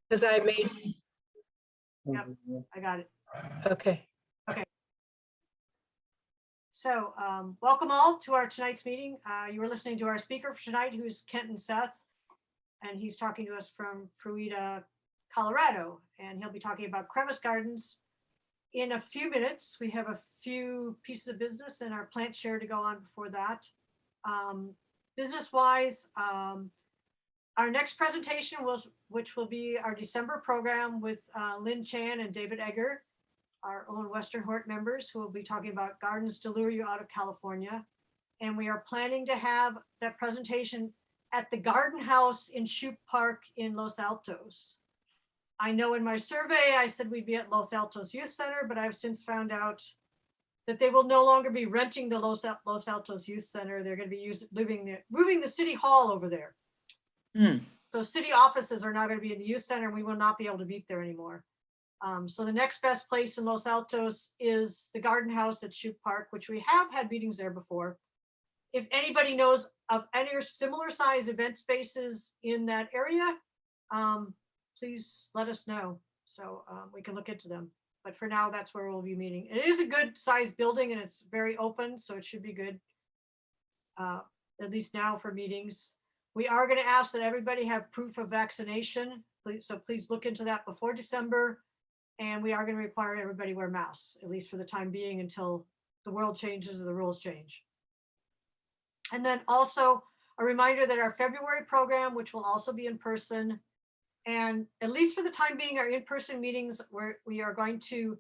Because I made, Yep, I got it. okay. So welcome all to our tonight's meeting. You were listening to our speaker for tonight, who's Kenton Seth, and he's talking to us from Fruita, Colorado, and he'll be talking about crevice gardens. In a few minutes, we have a few pieces of business and our plant share to go on before that. Business-wise, our next presentation, which will be our December program with Lynn Chan and David Egger, our own Western Hort members, who will be talking about gardens to lure you out of California. And we are planning to have that presentation at the Garden House in Shoup Park in Los Altos. I know in my survey, I said we'd be at Los Altos Youth Center, but I've since found out that they will no longer be renting the Los Altos Youth Center. They're going to be moving the city hall over there. So city offices are now going to be in the youth center, and we will not be able to meet there anymore. So the next best place in Los Altos is the Garden House at Shoup Park, which we have had meetings there before. If anybody knows of any similar size event spaces in that area, please let us know so we can look into them. But for now, that's where we'll be meeting. It is a good sized building and it's very open, so it should be good, at least now for meetings. We are going to ask that everybody have proof of vaccination. So please look into that before December. And we are going to require everybody wear masks, at least for the time being, until the world changes or the rules change. And then also a reminder that our February program, which will also be in person, and at least for the time being, our in-person meetings, where we are going to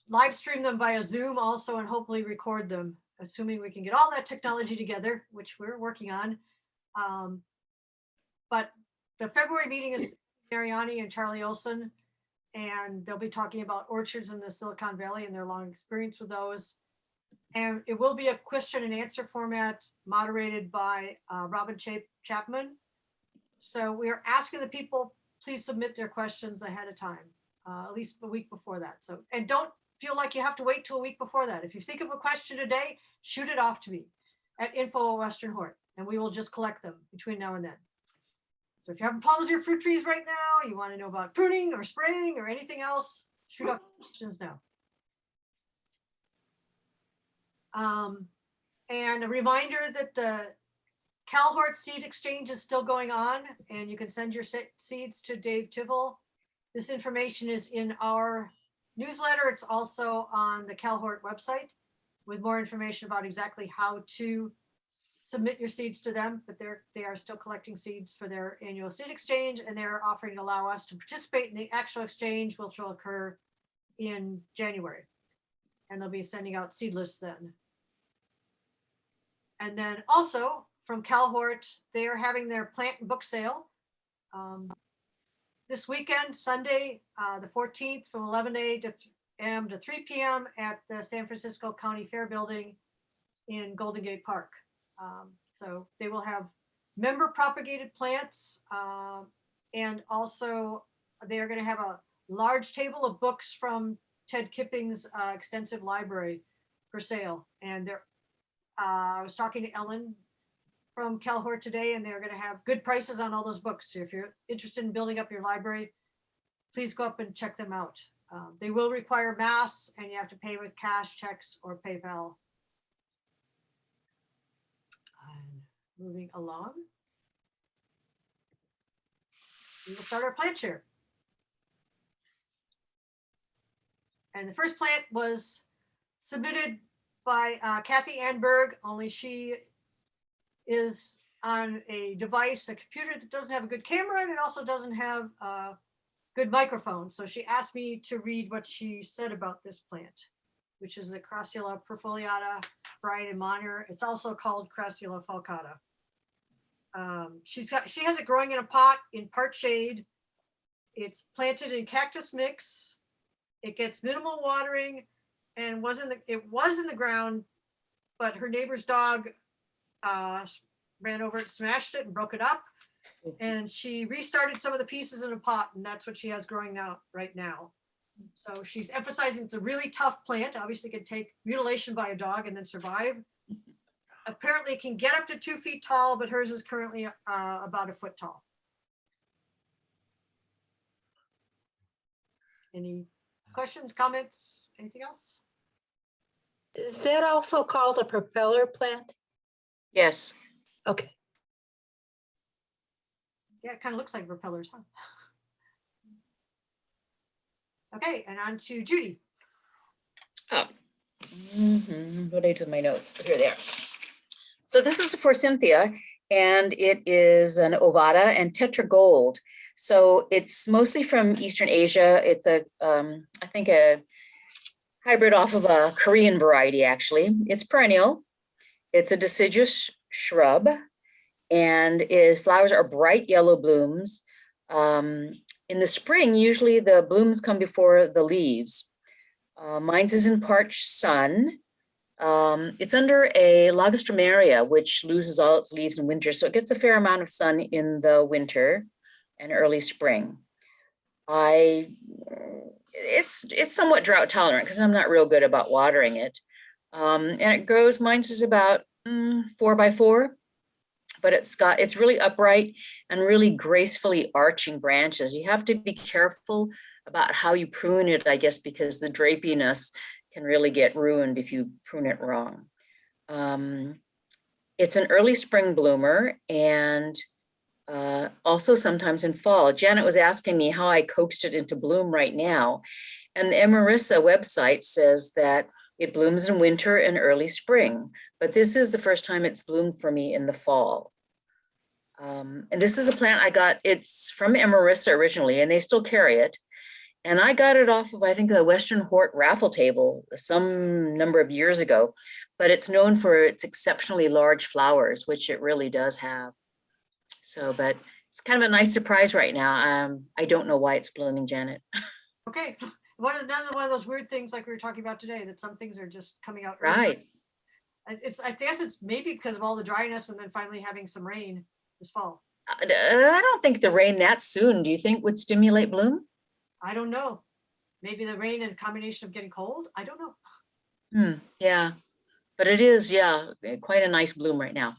live stream them via Zoom also, and hopefully record them, assuming we can get all that technology together, which we're working on. But the February meeting is Mariani and Charlie Olson, and they'll be talking about orchards in the Silicon Valley and their long experience with those. And it will be a question and answer format moderated by Robin Chapman. So we are asking the people, please submit their questions ahead of time, at least a week before that. So, and don't feel like you have to wait till a week before that. If you think of a question today, shoot it off to me at info@Western Hort, and we will just collect them between now and then. So if you're having problems with your fruit trees right now, you want to know about pruning or spraying or anything else, shoot off questions now. And a reminder that the CalHort seed exchange is still going on, and you can send your seeds to Dave Tivol. This information is in our newsletter. It's also on the CalHort website with more information about exactly how to submit your seeds to them, but they are still collecting seeds for their annual seed exchange, and they're offering to allow us to participate in the actual exchange, which will occur in January. And they'll be sending out seed lists then. And then also from CalHort, they are having their plant and book sale this weekend, Sunday, the 14th, from 11 a.m. to 3 p.m. at the San Francisco County Fair Building in Golden Gate Park. So they will have member propagated plants, and also they are going to have a large table of books from Ted Kipping's extensive library for sale. And I was talking to Ellen from CalHort today, and they're going to have good prices on all those books. So if you're interested in building up your library, please go up and check them out. They will require masks, and you have to pay with cash, checks, or PayPal. Moving along, we will start our plant share. And the first plant was submitted by Kathy Anberg, only she is on a device, a computer that doesn't have a good camera, and it also doesn't have a good microphone. So she asked me to read what she said about this plant, which is the Crassula perfoliata variety minor. It's also called Crassula falcata. She has it growing in a pot in part shade. It's planted in cactus mix. It gets minimal watering, and it was in the ground, but her neighbor's dog ran over it, smashed it, and broke it up. And she restarted some of the pieces in a pot, and that's what she has growing now right now. So she's emphasizing it's a really tough plant. Obviously, it can take mutilation by a dog and then survive. Apparently, it can get up to 2 feet tall, but hers is currently about 1 foot tall. Any questions, comments, anything else? Is that also called a propeller plant? Yes. Okay. Yeah, it kind of looks like propellers, huh? Okay, and on to Judy. Oh. What age are my notes? Here they are. So this is a Forsythia, and it is an ovata and Tetragold. So it's mostly from Eastern Asia. It's a, I think a hybrid off of a Korean variety, actually. It's perennial. It's a deciduous shrub, and its flowers are bright yellow blooms. In the spring, usually the blooms come before the leaves. Mine's is in parched sun. It's under a Lagostromeria, which loses all its leaves in winter, so it gets a fair amount of sun in the winter and early spring. It's somewhat drought tolerant because I'm not real good about watering it. And it grows, mine's is about 4 by 4, but it's really upright and really gracefully arching branches. You have to be careful about how you prune it, I guess, because the drapiness can really get ruined if you prune it wrong. It's an early spring bloomer, and also sometimes in fall. Janet was asking me how I coaxed it into bloom right now. And the Emerissa website says that it blooms in winter and early spring, but this is the first time it's bloomed for me in the fall. And this is a plant I got, it's from Emerissa originally, and they still carry it. And I got it off of, I think, the Western Hort raffle table some number of years ago, but it's known for its exceptionally large flowers, which it really does have. So, but it's kind of a nice surprise right now. I don't know why it's blooming, Janet. Okay, another one of those weird things like we were talking about today, that some things are just coming out early. Right. I guess it's maybe because of all the dryness and then finally having some rain this fall. I don't think the rain that soon, do you think, would stimulate bloom? I don't know. Maybe the rain and combination of getting cold. I don't know. Yeah, but it is, yeah, quite a nice bloom right now.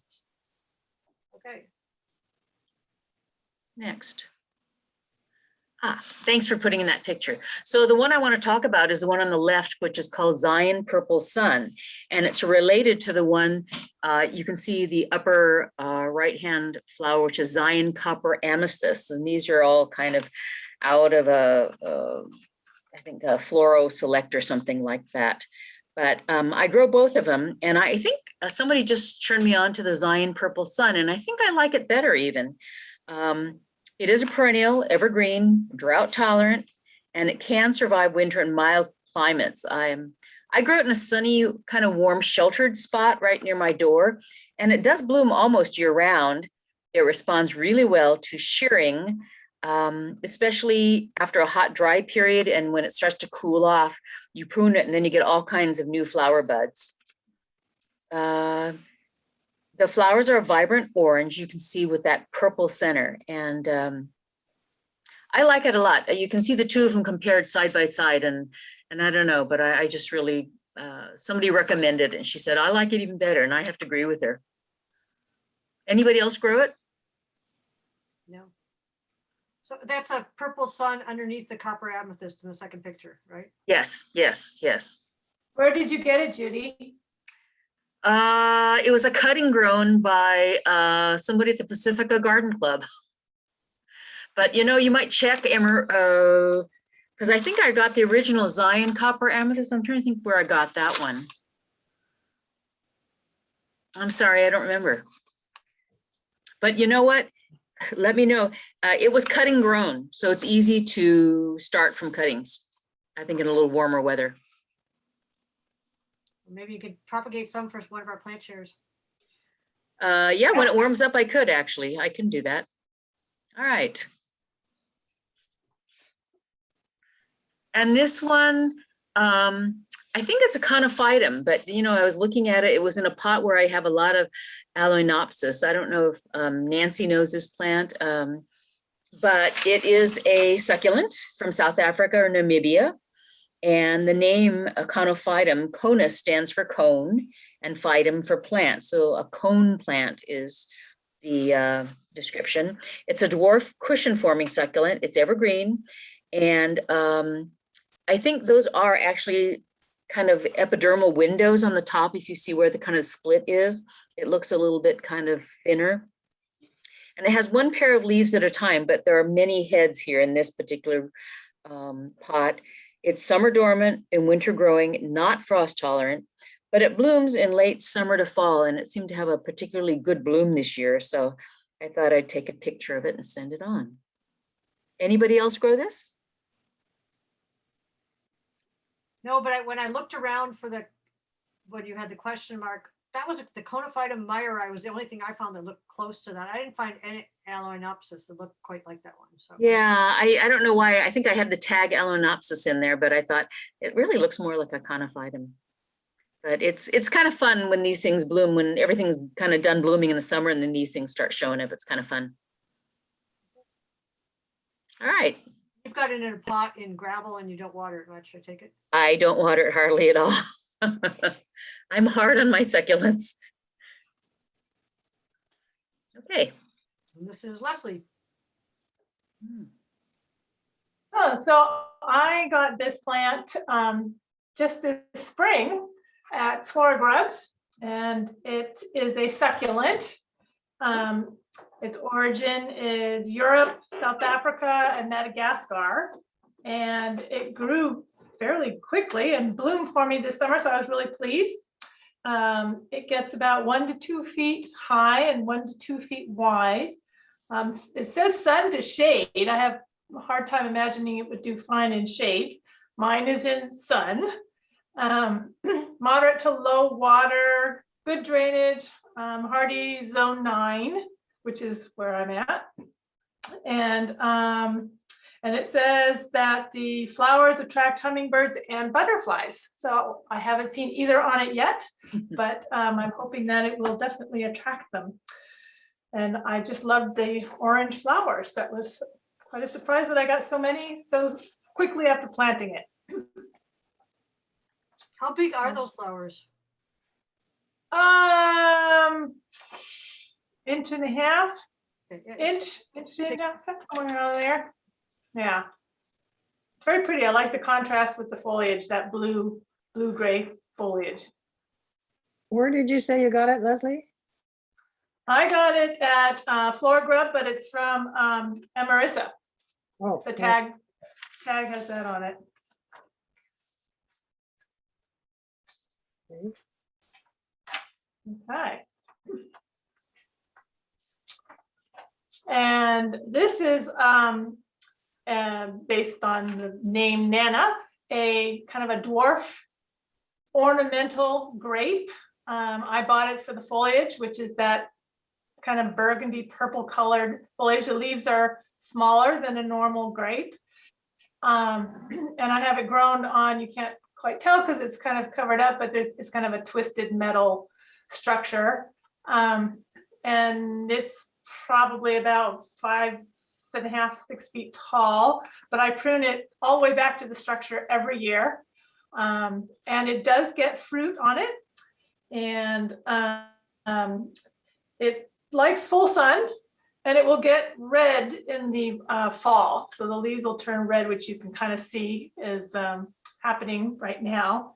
Okay. Next. Thanks for putting in that picture. So the one I want to talk about is the one on the left, which is called Zion Purple Sun. And it's related to the one, you can see the upper right-hand flower, which is Zion Copper Amethyst. And these are all kind of out of I think a Floro Select or something like that. But I grow both of them. And I think somebody just turned me on to the Zion Purple Sun. And I think I like it better even. It is a perennial, evergreen, drought tolerant, and it can survive winter in mild climates. I grow it in a sunny, kind of warm, sheltered spot right near my door, and it does bloom almost year round. It responds really well to shearing, especially after a hot, dry period, and when it starts to cool off, you prune it, and then you get all kinds of new flower buds. The flowers are a vibrant orange, you can see with that purple center. And I like it a lot. You can see the two of them compared side by side, and I don't know, but I just really, somebody recommended it and she said, I like it even better, and I have to agree with her. Anybody else grow it? No. So that's a purple sun underneath the copper amethyst in the second picture, right? Yes, yes, yes. Where did you get it, Judy? It was a cutting grown by somebody at the Pacifica Garden Club. But you know, you might check because I think I got the original Zion Copper Amethyst. I'm trying to think where I got that one. I'm sorry, I don't remember. But you know what? Let me know. It was cutting grown, so it's easy to start from cuttings, I think, in a little warmer weather. Maybe you could propagate some for one of our plant shares. Yeah, when it warms up, I could actually. I can do that. All right. And this one, I think it's a Conophytum, but you know, I was looking at it. It was in a pot where I have a lot of Aloinopsis. I don't know if Nancy knows this plant, but it is a succulent from South Africa or Namibia. And the name Conophytum, conus stands for cone, and phytum for plant. So a cone plant is the description. It's a dwarf cushion-forming succulent. It's evergreen, and I think those are actually kind of epidermal windows on the top. If you see where the kind of split is, it looks a little bit kind of thinner. And it has one pair of leaves at a time, but there are many heads here in this particular pot. It's summer dormant and winter growing, not frost tolerant, but it blooms in late summer to fall, and it seemed to have a particularly good bloom this year. So I thought I'd take a picture of it and send it on. Anybody else grow this? No, but when I looked around for when you had the question mark, that was the Conophytum Meyeri was the only thing I found that looked close to that. I didn't find any Aloinopsis that looked quite like that one. So Yeah, I don't know why. I think I had the tag Aloinopsis in there, but I thought it really looks more like a Conophytum. But it's kind of fun when these things bloom, when everything's kind of done blooming in the summer and then these things start showing up. It's kind of fun. All right. you've got it in a pot in gravel and you don't water it much, I take it? I don't water it hardly at all. I'm hard on my succulents. Okay. And this is Leslie. Oh, so I got this plant just this spring at Flora Grubs, and it is a succulent. Its origin is Europe, South Africa, and Madagascar, and it grew fairly quickly and bloomed for me this summer, so I was really pleased. It gets about 1 to 2 feet high and 1 to 2 feet wide. It says sun to shade. I have a hard time imagining it would do fine in shade. Mine is in sun. Moderate to low water, good drainage, hardy zone 9, which is where I'm at. And it says that the flowers attract hummingbirds and butterflies. So I haven't seen either on it yet, but I'm hoping that it will definitely attract them. And I just loved the orange flowers. That was quite a surprise that I got so many so quickly after planting it. How big are those flowers? Inch and a half, Okay, yeah, it's- inch and a half, somewhere around there. Yeah. It's very pretty. I like the contrast with the foliage, that blue-gray foliage. Where did you say you got it, Leslie? I got it at Flora Grub, but it's from Amarissa. Oh, The yeah. tag has that on it. Okay. Okay. And this is based on the name Nana, a kind of a dwarf ornamental grape. I bought it for the foliage, which is that kind of burgundy purple colored foliage. The leaves are smaller than a normal grape. And I have it grown on, you can't quite tell because it's kind of covered up, but it's kind of a twisted metal structure. And it's probably about 5.5, 6 feet tall, but I prune it all the way back to the structure every year. And it does get fruit on it. And it likes full sun, and it will get red in the fall. So the leaves will turn red, which you can kind of see is happening right now.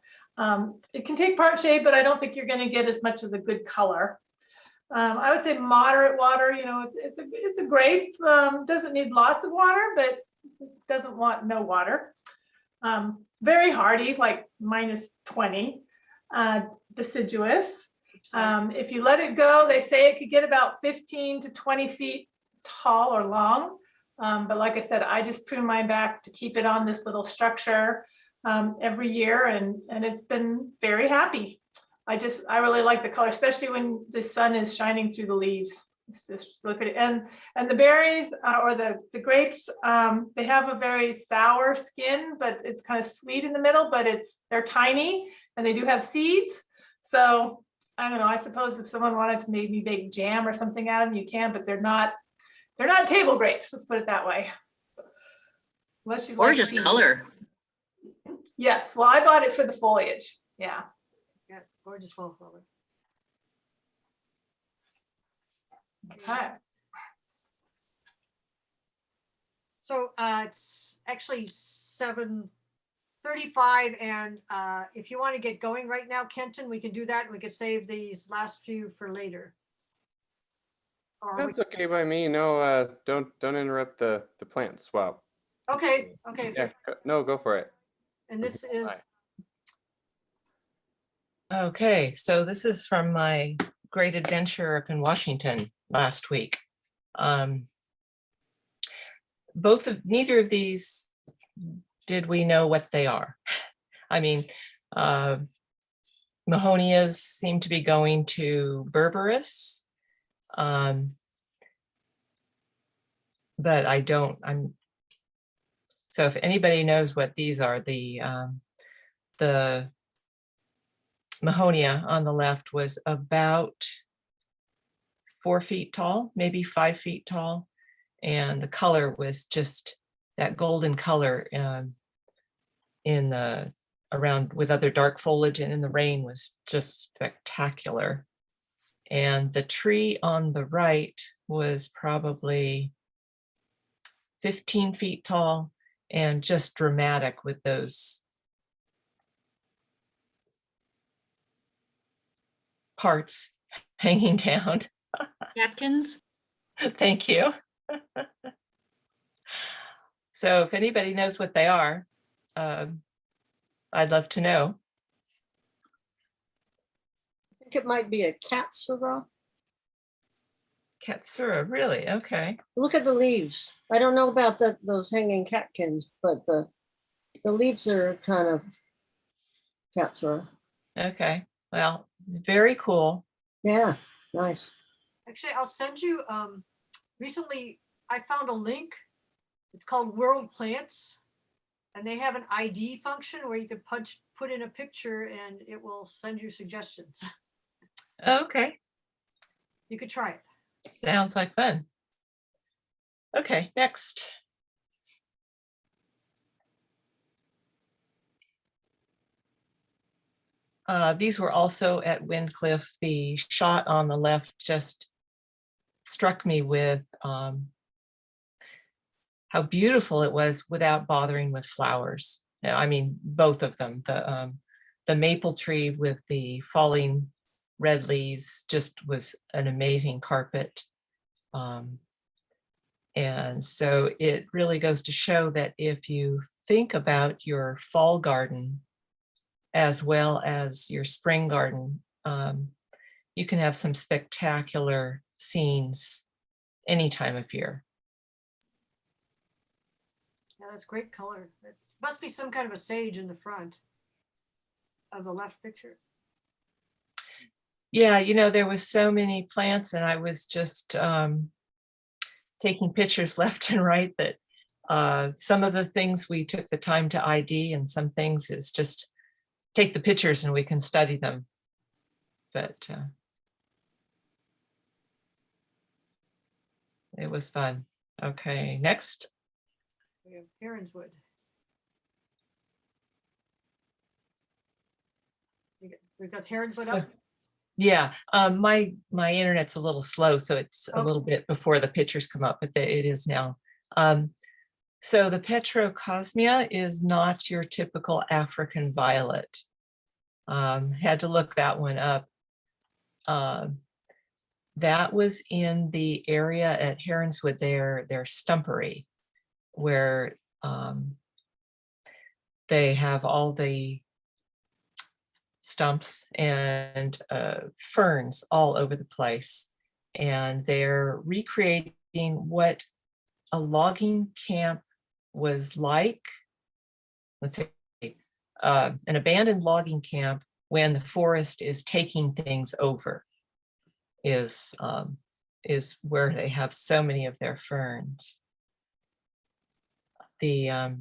It can take part shade, but I don't think you're going to get as much of the good color. I would say moderate water, you know, it's a grape, doesn't need lots of water, but doesn't want no water. Very hardy, like -20, deciduous. If you let it go, they say it could get about 15 to 20 feet tall or long. But like I said, I just prune mine back to keep it on this little structure every year, and it's been very happy. I really like the color, especially when the sun is shining through the leaves. It's just really pretty. And the berries or the grapes, they have a very sour skin, but it's kind of sweet in the middle, but they're tiny and they do have seeds. So I don't know, I suppose if someone wanted to maybe bake jam or something out of them, you can, but they're not table grapes, let's put it that way. Unless you like Gorgeous seeds. color. Yes, well, I bought it for the foliage. Yeah. Yeah, gorgeous fall flower. Okay. So it's actually 7 35, and if you want to get going right now, Kenton, we can do that, and we could save these last few for later. Or we- That's okay by me. No, don't interrupt the plant swap. okay, Yeah, no, go for it. and this is, Bye. Okay, so this is from my great adventure up in Washington last week. Neither of these did we know what they are. I mean, Mahonias seem to be going to Berberis. But so if anybody knows what these are, the Mahonia on the left was about 4 feet tall, maybe 5 feet tall. And the color was just that golden color in the around with other dark foliage, and in the rain was just spectacular. And the tree on the right was probably 15 feet tall and just dramatic with those parts hanging down. Catkins? Thank you. So if anybody knows what they are, I'd love to know. I think it might be a Katsura. Katsura, really? Okay. Look at the leaves. I don't know about those hanging catkins, but the leaves are kind of Katsura. Okay. Well, it's very cool. Yeah, nice. actually, I'll send you, recently I found a link. It's called World Plants, and they have an ID function where you can put in a picture and it will send you suggestions. Okay. You could try it. Sounds like fun. Okay, next. These were also at Windcliff. The shot on the left just struck me with how beautiful it was without bothering with flowers. I mean, both of them. The maple tree with the falling red leaves just was an amazing carpet. And so it really goes to show that if you think about your fall garden as well as your spring garden, you can have some spectacular scenes any time of year. Yeah, that's great color. It must be some kind of a sage in the front of the left picture. Yeah, you know, there was so many plants and I was just taking pictures left and right that some of the things we took the time to ID, and some things is just take the pictures and we can study them. But it was fun. Okay, next. We have Heronswood. We've got Heronswood up. Yeah, my internet's a little slow, so it's a little bit before the pictures come up, but it is now. So the Petrocosmia is not your typical African violet. Had to look that one up. That was in the area at Heronswood, their stumpery, where they have all the stumps and ferns all over the place. And they're recreating what a logging camp was like. Let's say an abandoned logging camp when the forest is taking things over is where they have so many of their ferns. The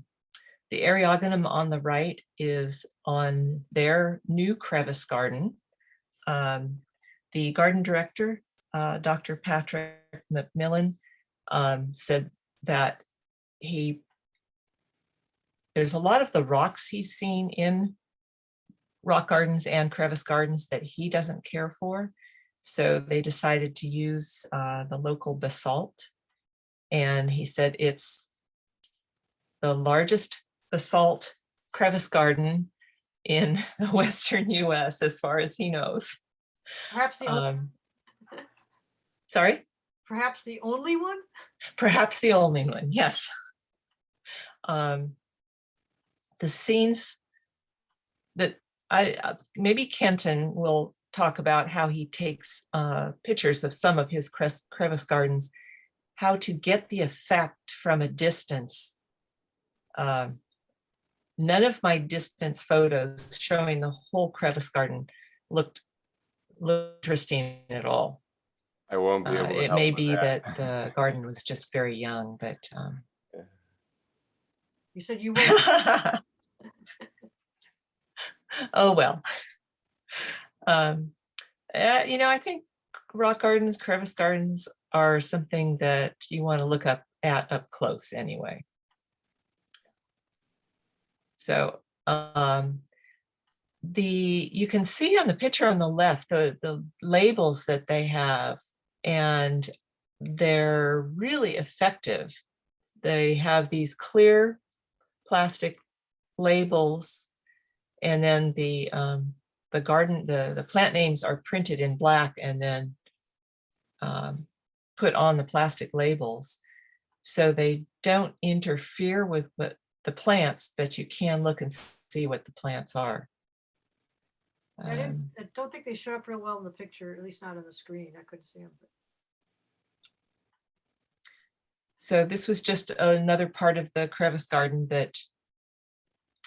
Eriogonum on the right is on their new crevice garden. The garden director, Dr. Patrick McMillan, said that there's a lot of the rocks he's seen in rock gardens and crevice gardens that he doesn't care for. So they decided to use the local basalt. And he said it's the largest basalt crevice garden in the Western US as far as he knows. Perhaps the, Sorry, perhaps the only one? perhaps the only one, yes. The scenes that maybe Kenton will talk about how he takes pictures of some of his crevice gardens, how to get the effect from a distance. None of my distance photos showing the whole crevice garden looked interesting at all. I won't be able to It help may with be that. that the garden was just very young, but You said you won't. oh well. I think rock gardens, crevice gardens are something that you want to look up close anyway. So you can see on the picture on the left the labels that they have, and they're really effective. They have these clear plastic labels, and then the plant names are printed in black and then put on the plastic labels, so they don't interfere with the plants, but you can look and see what the plants are. I don't think they show up real well in the picture, at least not on the screen. I couldn't see them. So this was just another part of the crevice garden that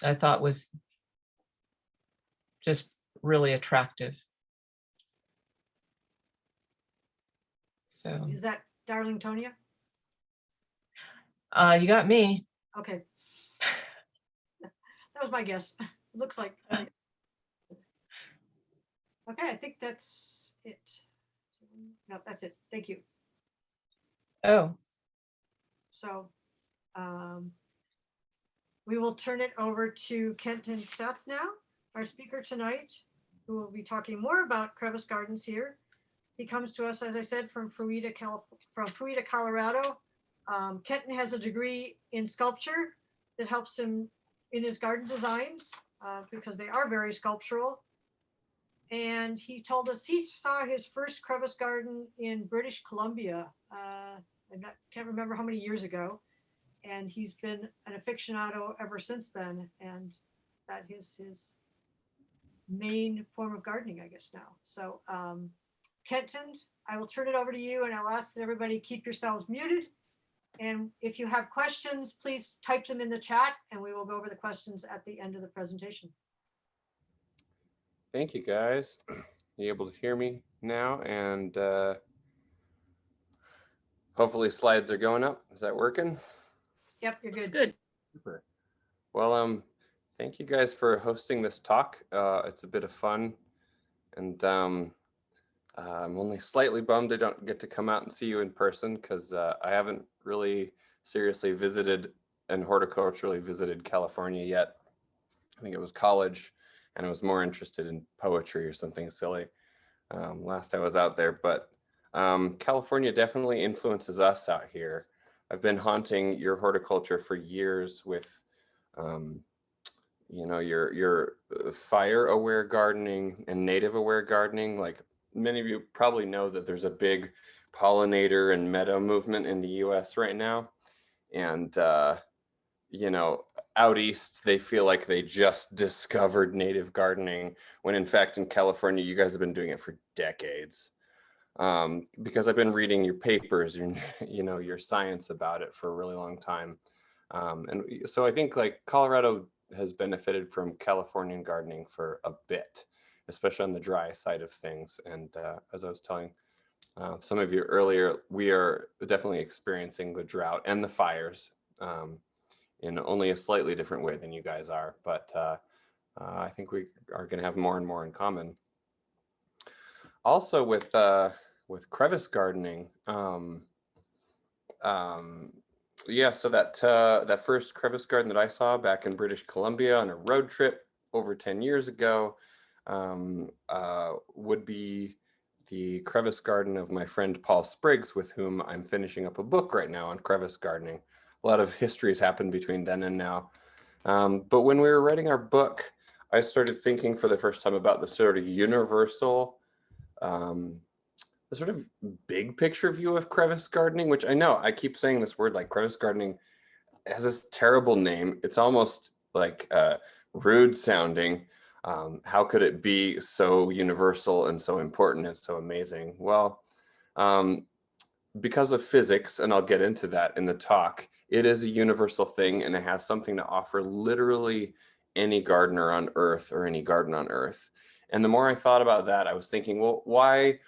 I thought was just really attractive. So Is that Darling Tonia? you got me. Okay. That was my guess. Looks like. Okay, I think that's it. No, that's it. Thank you. Oh, So we will turn it over to Kenton Seth now, our speaker tonight, who will be talking more about crevice gardens here. He comes to us, as I said, from Fruita, Colorado. Kenton has a degree in sculpture that helps him in his garden designs because they are very sculptural. And he told us he saw his first crevice garden in British Columbia. Can't remember how many years ago. And he's been an aficionado ever since then. And that is his main form of gardening, I guess, now. So Kenton, I will turn it over to you, and I'll ask that everybody keep yourselves muted. And if you have questions, please type them in the chat, and we will go over the questions at the end of the presentation. Thank you, guys. You able to hear me now? And hopefully slides are going up. Is that working? Yep, you're It's good. good. Super. Well, thank you guys for hosting this talk. It's a bit of fun, and I'm only slightly bummed I don't get to come out and see you in person, because I haven't really seriously visited and horticulturally visited California yet. I think it was college, and I was more interested in poetry or something silly last I was out there. But California definitely influences us out here. I've been haunting your horticulture for years with, your fire-aware gardening and native-aware gardening. Like many of you probably know that there's a big pollinator and meadow movement in the US right now. And, out east, they feel like they just discovered native gardening, when in fact in California, you guys have been doing it for decades. Because I've been reading your papers, your science about it for a really long time. And so I think like Colorado has benefited from Californian gardening for a bit, especially on the dry side of things. And as I was telling some of you earlier, we are definitely experiencing the drought and the fires in only a slightly different way than you guys are. But I think we are going to have more and more in common. Also with crevice gardening, so that first crevice garden that I saw back in British Columbia on a road trip over 10 years ago would be the crevice garden of my friend Paul Spriggs, with whom I'm finishing up a book right now on crevice gardening. A lot of history has happened between then and now. But when we were writing our book, I started thinking for the first time about the sort of universal, the sort of big picture view of crevice gardening, which I know I keep saying this word, like crevice gardening has this terrible name. It's almost like rude sounding. How could it be so universal and so important and so amazing? Well, because of physics, and I'll get into that in the talk, it is a universal thing and it has something to offer literally any gardener on earth or any garden on earth. And the more I thought about that, I was thinking, well, why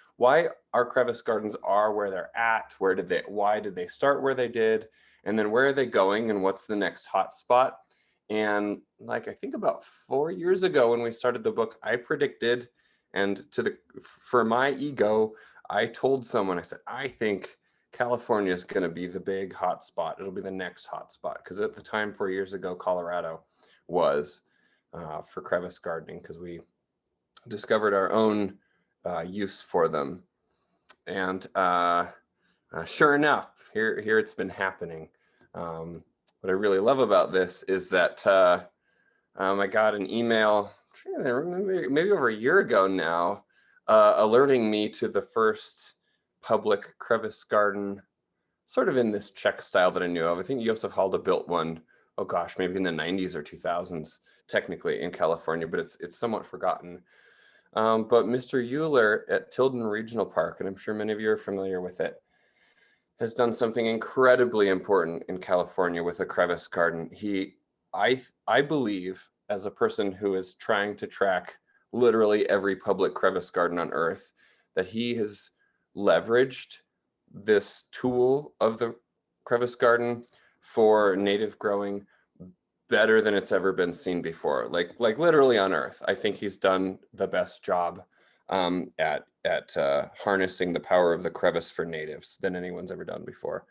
our crevice gardens are where they're at? Why did they start where they did? And then where are they going and what's the next hot spot? And like, I think about 4 years ago when we started the book, I predicted, and for my ego, I told someone, I said, I think California is going to be the big hot spot. It'll be the next hot spot. Because at the time, 4 years ago, Colorado was for crevice gardening, because we discovered our own use for them. And sure enough, here it's been happening. What I really love about this is that I got an email, maybe over a year ago now, alerting me to the first public crevice garden, sort of in this Czech style that I knew of. I think Josef Halda built one, oh gosh, maybe in the 90s or 2000s, technically in California, but it's somewhat forgotten. But Mr. Euler at Tilden Regional Park, and I'm sure many of you are familiar with it, has done something incredibly important in California with a crevice garden. I believe, as a person who is trying to track literally every public crevice garden on earth, that he has leveraged this tool of the crevice garden for native growing better than it's ever been seen before. Like literally on earth. I think he's done the best job at harnessing the power of the crevice for natives than anyone's ever done before.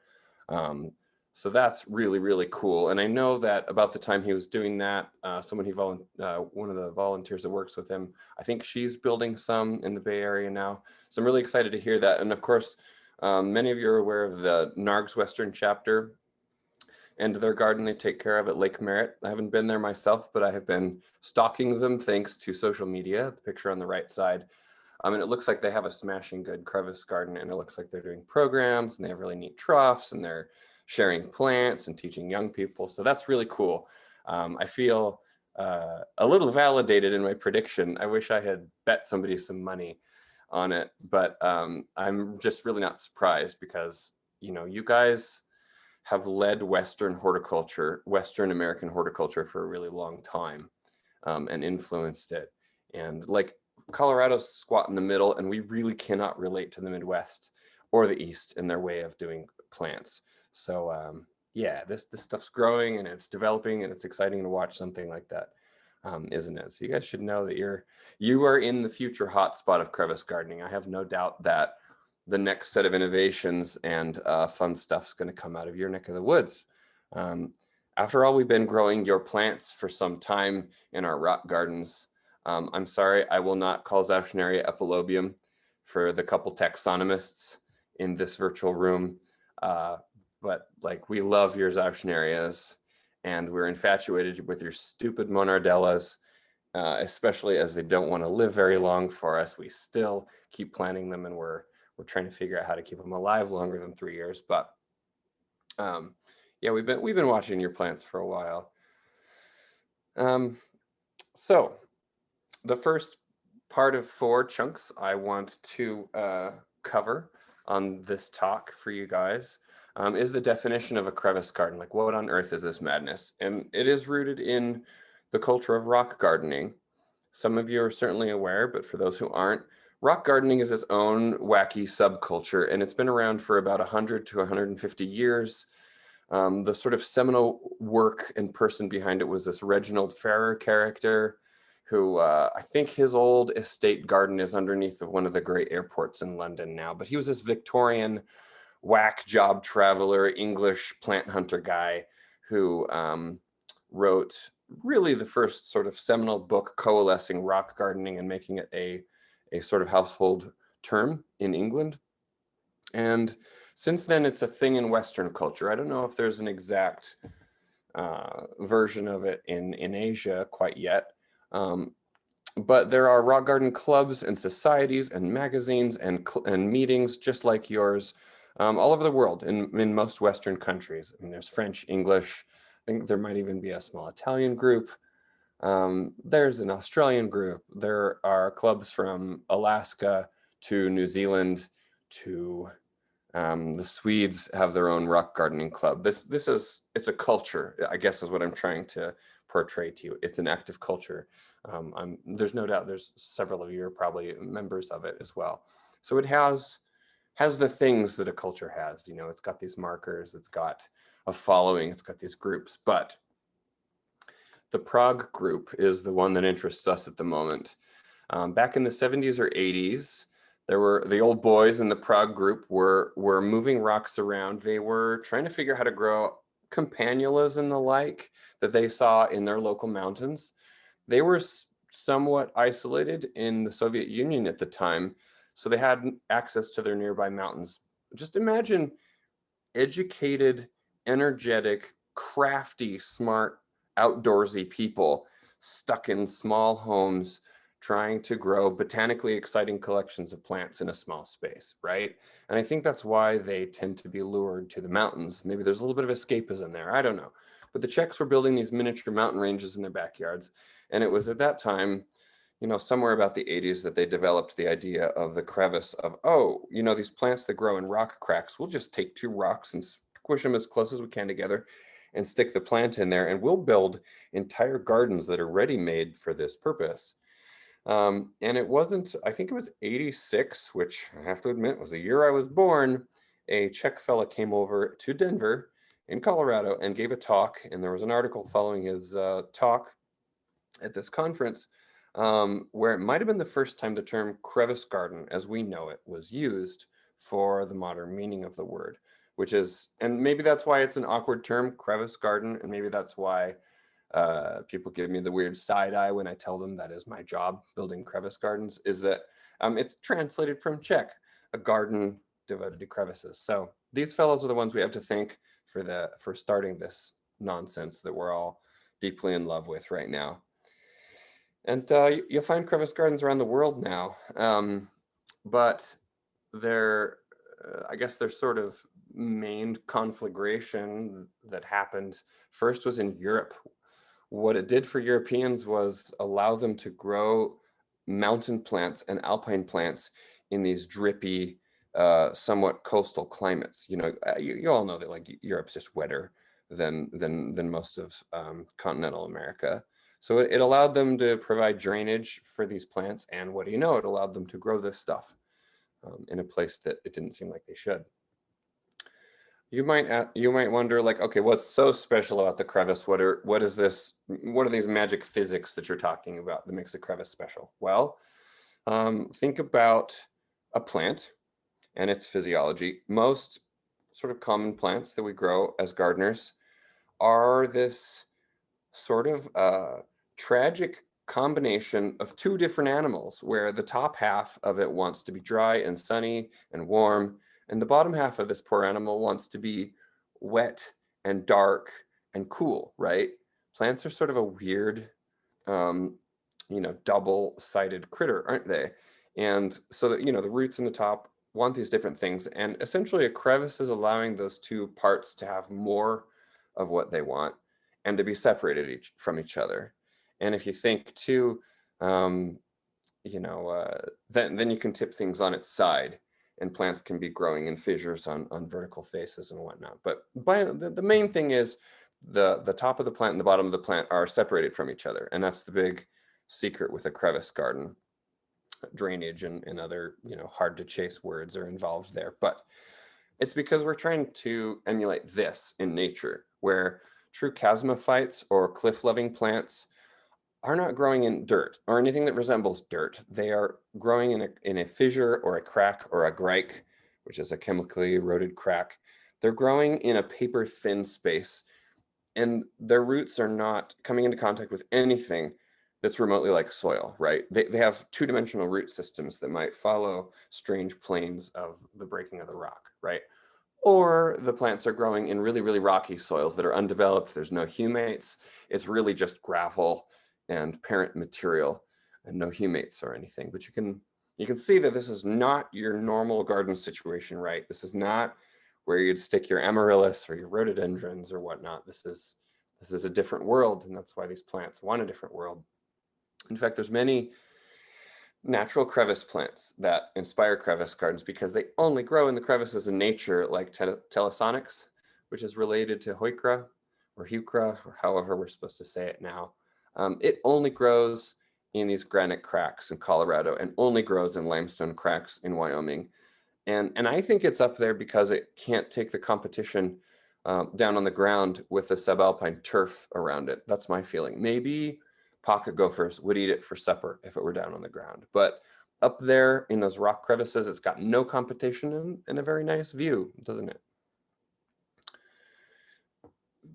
So that's really, really cool. And I know that about the time he was doing that, one of the volunteers that works with him, I think she's building some in the Bay Area now. So I'm really excited to hear that. And of course, many of you are aware of the NARG's Western chapter and their garden they take care of at Lake Merritt. I haven't been there myself, but I have been stalking them thanks to social media, the picture on the right side. And it looks like they have a smashing good crevice garden, and it looks like they're doing programs and they have really neat troughs and they're sharing plants and teaching young people. So that's really cool. I feel a little validated in my prediction. I wish I had bet somebody some money on it, but I'm just really not surprised because, you guys have led Western American horticulture for a really long time and influenced it. And like Colorado's squat in the middle, and we really cannot relate to the Midwest or the East in their way of doing plants. So yeah, this stuff's growing and it's developing, and it's exciting to watch something like that, isn't it? So you guys should know that you are in the future hotspot of crevice gardening. I have no doubt that the next set of innovations and fun stuff's going to come out of your neck of the woods. After all, we've been growing your plants for some time in our rock gardens. I'm sorry, I will not call Zauschneria epilobium for the couple taxonomists in this virtual room. But like, we love your Zauschnerias, and we're infatuated with your stupid Monardellas, especially as they don't want to live very long for us. We still keep planting them, and we're trying to figure out how to keep them alive longer than 3 years. But yeah, we've been watching your plants for a while. So the first part of 4 chunks I want to cover on this talk for you guys is the definition of a crevice garden. Like, what on earth is this madness? And it is rooted in the culture of rock gardening. Some of you are certainly aware, but for those who aren't, rock gardening is its own wacky subculture, and it's been around for about 100 to 150 years. The sort of seminal work and person behind it was this Reginald Farrer character, who I think his old estate garden is underneath of one of the great airports in London now. But he was this Victorian whack job traveler, English plant hunter guy who wrote really the first sort of seminal book coalescing rock gardening and making it a sort of household term in England. And since then, it's a thing in Western culture. I don't know if there's an exact version of it in Asia quite yet. But there are rock garden clubs and societies and magazines and meetings just like yours all over the world in most Western countries. I mean, there's French, English. I think there might even be a small Italian group. There's an Australian group. There are clubs from Alaska to New Zealand to the Swedes have their own rock gardening club. It's a culture, I guess is what I'm trying to portray to you. It's an active culture. There's no doubt there's several of you are probably members of it as well. So it has the things that a culture has, you know, it's got these markers, it's got a following, it's got these groups, but the Prague group is the one that interests us at the moment. Back in the 70s or 80s, there were the old boys in the Prague group were moving rocks around. They were trying to figure out how to grow campanulas and the like that they saw in their local mountains. They were somewhat isolated in the Soviet Union at the time, so they had access to their nearby mountains. Just imagine educated, energetic, crafty, smart, outdoorsy people stuck in small homes trying to grow botanically exciting collections of plants in a small space, right? And I think that's why they tend to be lured to the mountains. Maybe there's a little bit of escapism there, I don't know. But the Czechs were building these miniature mountain ranges in their backyards. And it was at that time, you know, somewhere about the 80s that they developed the idea of the crevice of, oh, you know, these plants that grow in rock cracks, we'll just take two rocks and squish them as close as we can together and stick the plant in there, and we'll build entire gardens that are ready-made for this purpose. And it wasn't, I think it was 86, which I have to admit was the year I was born, a Czech fella came over to Denver in Colorado and gave a talk, and there was an article following his talk at this conference where it might have been the first time the term crevice garden as we know it was used for the modern meaning of the word, which is, and maybe that's why it's an awkward term, crevice garden, and maybe that's why people give me the weird side eye when I tell them that is my job, building crevice gardens, is that it's translated from Czech, a garden devoted to crevices. So these fellows are the ones we have to thank for starting this nonsense that we're all deeply in love with right now. And you'll find crevice gardens around the world now, but I guess their sort of main conflagration that happened first was in Europe. What it did for Europeans was allow them to grow mountain plants and alpine plants in these drippy, somewhat coastal climates. You know, you all know that like Europe's just wetter than most of continental America. So it allowed them to provide drainage for these plants, and what do you know? It allowed them to grow this stuff in a place that it didn't seem like they should. You might wonder, like, okay, what's so special about the crevice? What are these magic physics that you're talking about that makes a crevice special? Well, think about a plant and its physiology. Most sort of common plants that we grow as gardeners are this sort of tragic combination of two different animals, where the top half of it wants to be dry and sunny and warm, and the bottom half of this poor animal wants to be wet and dark and cool, right? Plants are sort of a weird, double-sided critter, aren't they? And so that, the roots in the top want these different things, and essentially a crevice is allowing those two parts to have more of what they want and to be separated from each other. And if you think too, then you can tip things on its side, and plants can be growing in fissures on vertical faces and whatnot. But the main thing is the top of the plant and the bottom of the plant are separated from each other. And that's the big secret with a crevice garden. Drainage and other, hard to chase words are involved there. But it's because we're trying to emulate this in nature, where true chasmophytes or cliff-loving plants are not growing in dirt or anything that resembles dirt. They are growing in a fissure or a crack or a grape, which is a chemically eroded crack. They're growing in a paper-thin space, and their roots are not coming into contact with anything that's remotely like soil, right? They have two-dimensional root systems that might follow strange planes of the breaking of the rock, right? or the plants are growing in really, really rocky soils that are undeveloped. There's no humates. It's really just gravel and parent material and no humates or anything. But you can see that this is not your normal garden situation, right? This is not where you'd stick your amaryllis or your rhododendrons or whatnot. This is a different world, and that's why these plants want a different world. In fact, there's many natural crevice plants that inspire crevice gardens because they only grow in the crevices in nature, like Telasonics, which is related to Heuchera or Heuchera, or however we're supposed to say it now. It only grows in these granite cracks in Colorado and only grows in limestone cracks in Wyoming. And I think it's up there because it can't take the competition down on the ground with the subalpine turf around it. That's my feeling. Maybe pocket gophers would eat it for supper if it were down on the ground. But up there in those rock crevices, it's got no competition and a very nice view, doesn't it?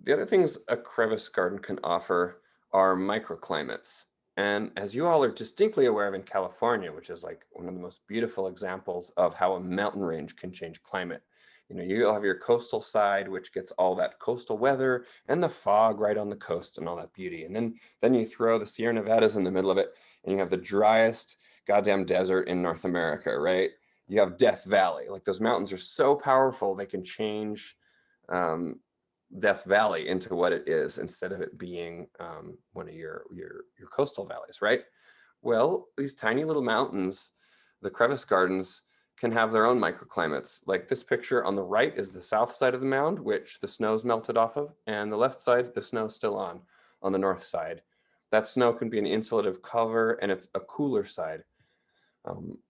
The other things a crevice garden can offer are microclimates. And as you all are distinctly aware of in California, which is like one of the most beautiful examples of how a mountain range can change climate. You know, you have your coastal side, which gets all that coastal weather and the fog right on the coast and all that beauty. And then you throw the Sierra Nevadas in the middle of it, and you have the driest goddamn desert in North America, right? You have Death Valley. Like, those mountains are so powerful, they can change Death Valley into what it is instead of it being one of your coastal valleys, right? Well, these tiny little mountains, the crevice gardens, can have their own microclimates. Like this picture on the right is the south side of the mound, which the snow's melted off of, and the left side, the snow's still on the north side. That snow can be an insulative cover, and it's a cooler side.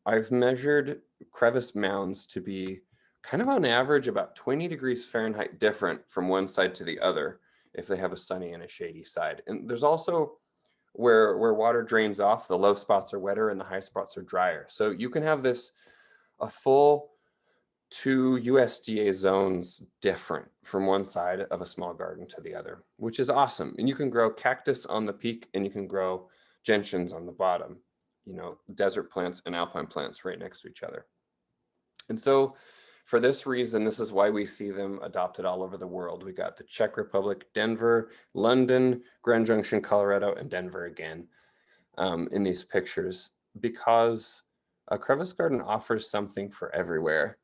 I've measured crevice mounds to be kind of on average about 20 degrees Fahrenheit different from one side to the other if they have a sunny and a shady side. And there's also where water drains off, the low spots are wetter and the high spots are drier. So you can have a full 2 USDA zones different from one side of a small garden to the other, which is awesome. And you can grow cactus on the peak and you can grow gentians on the bottom, you know, desert plants and alpine plants right next to each other. And so for this reason, this is why we see them adopted all over the world. We got the Czech Republic, Denver, London, Grand Junction, Colorado, and Denver again in these pictures, because a crevice garden offers something for everywhere.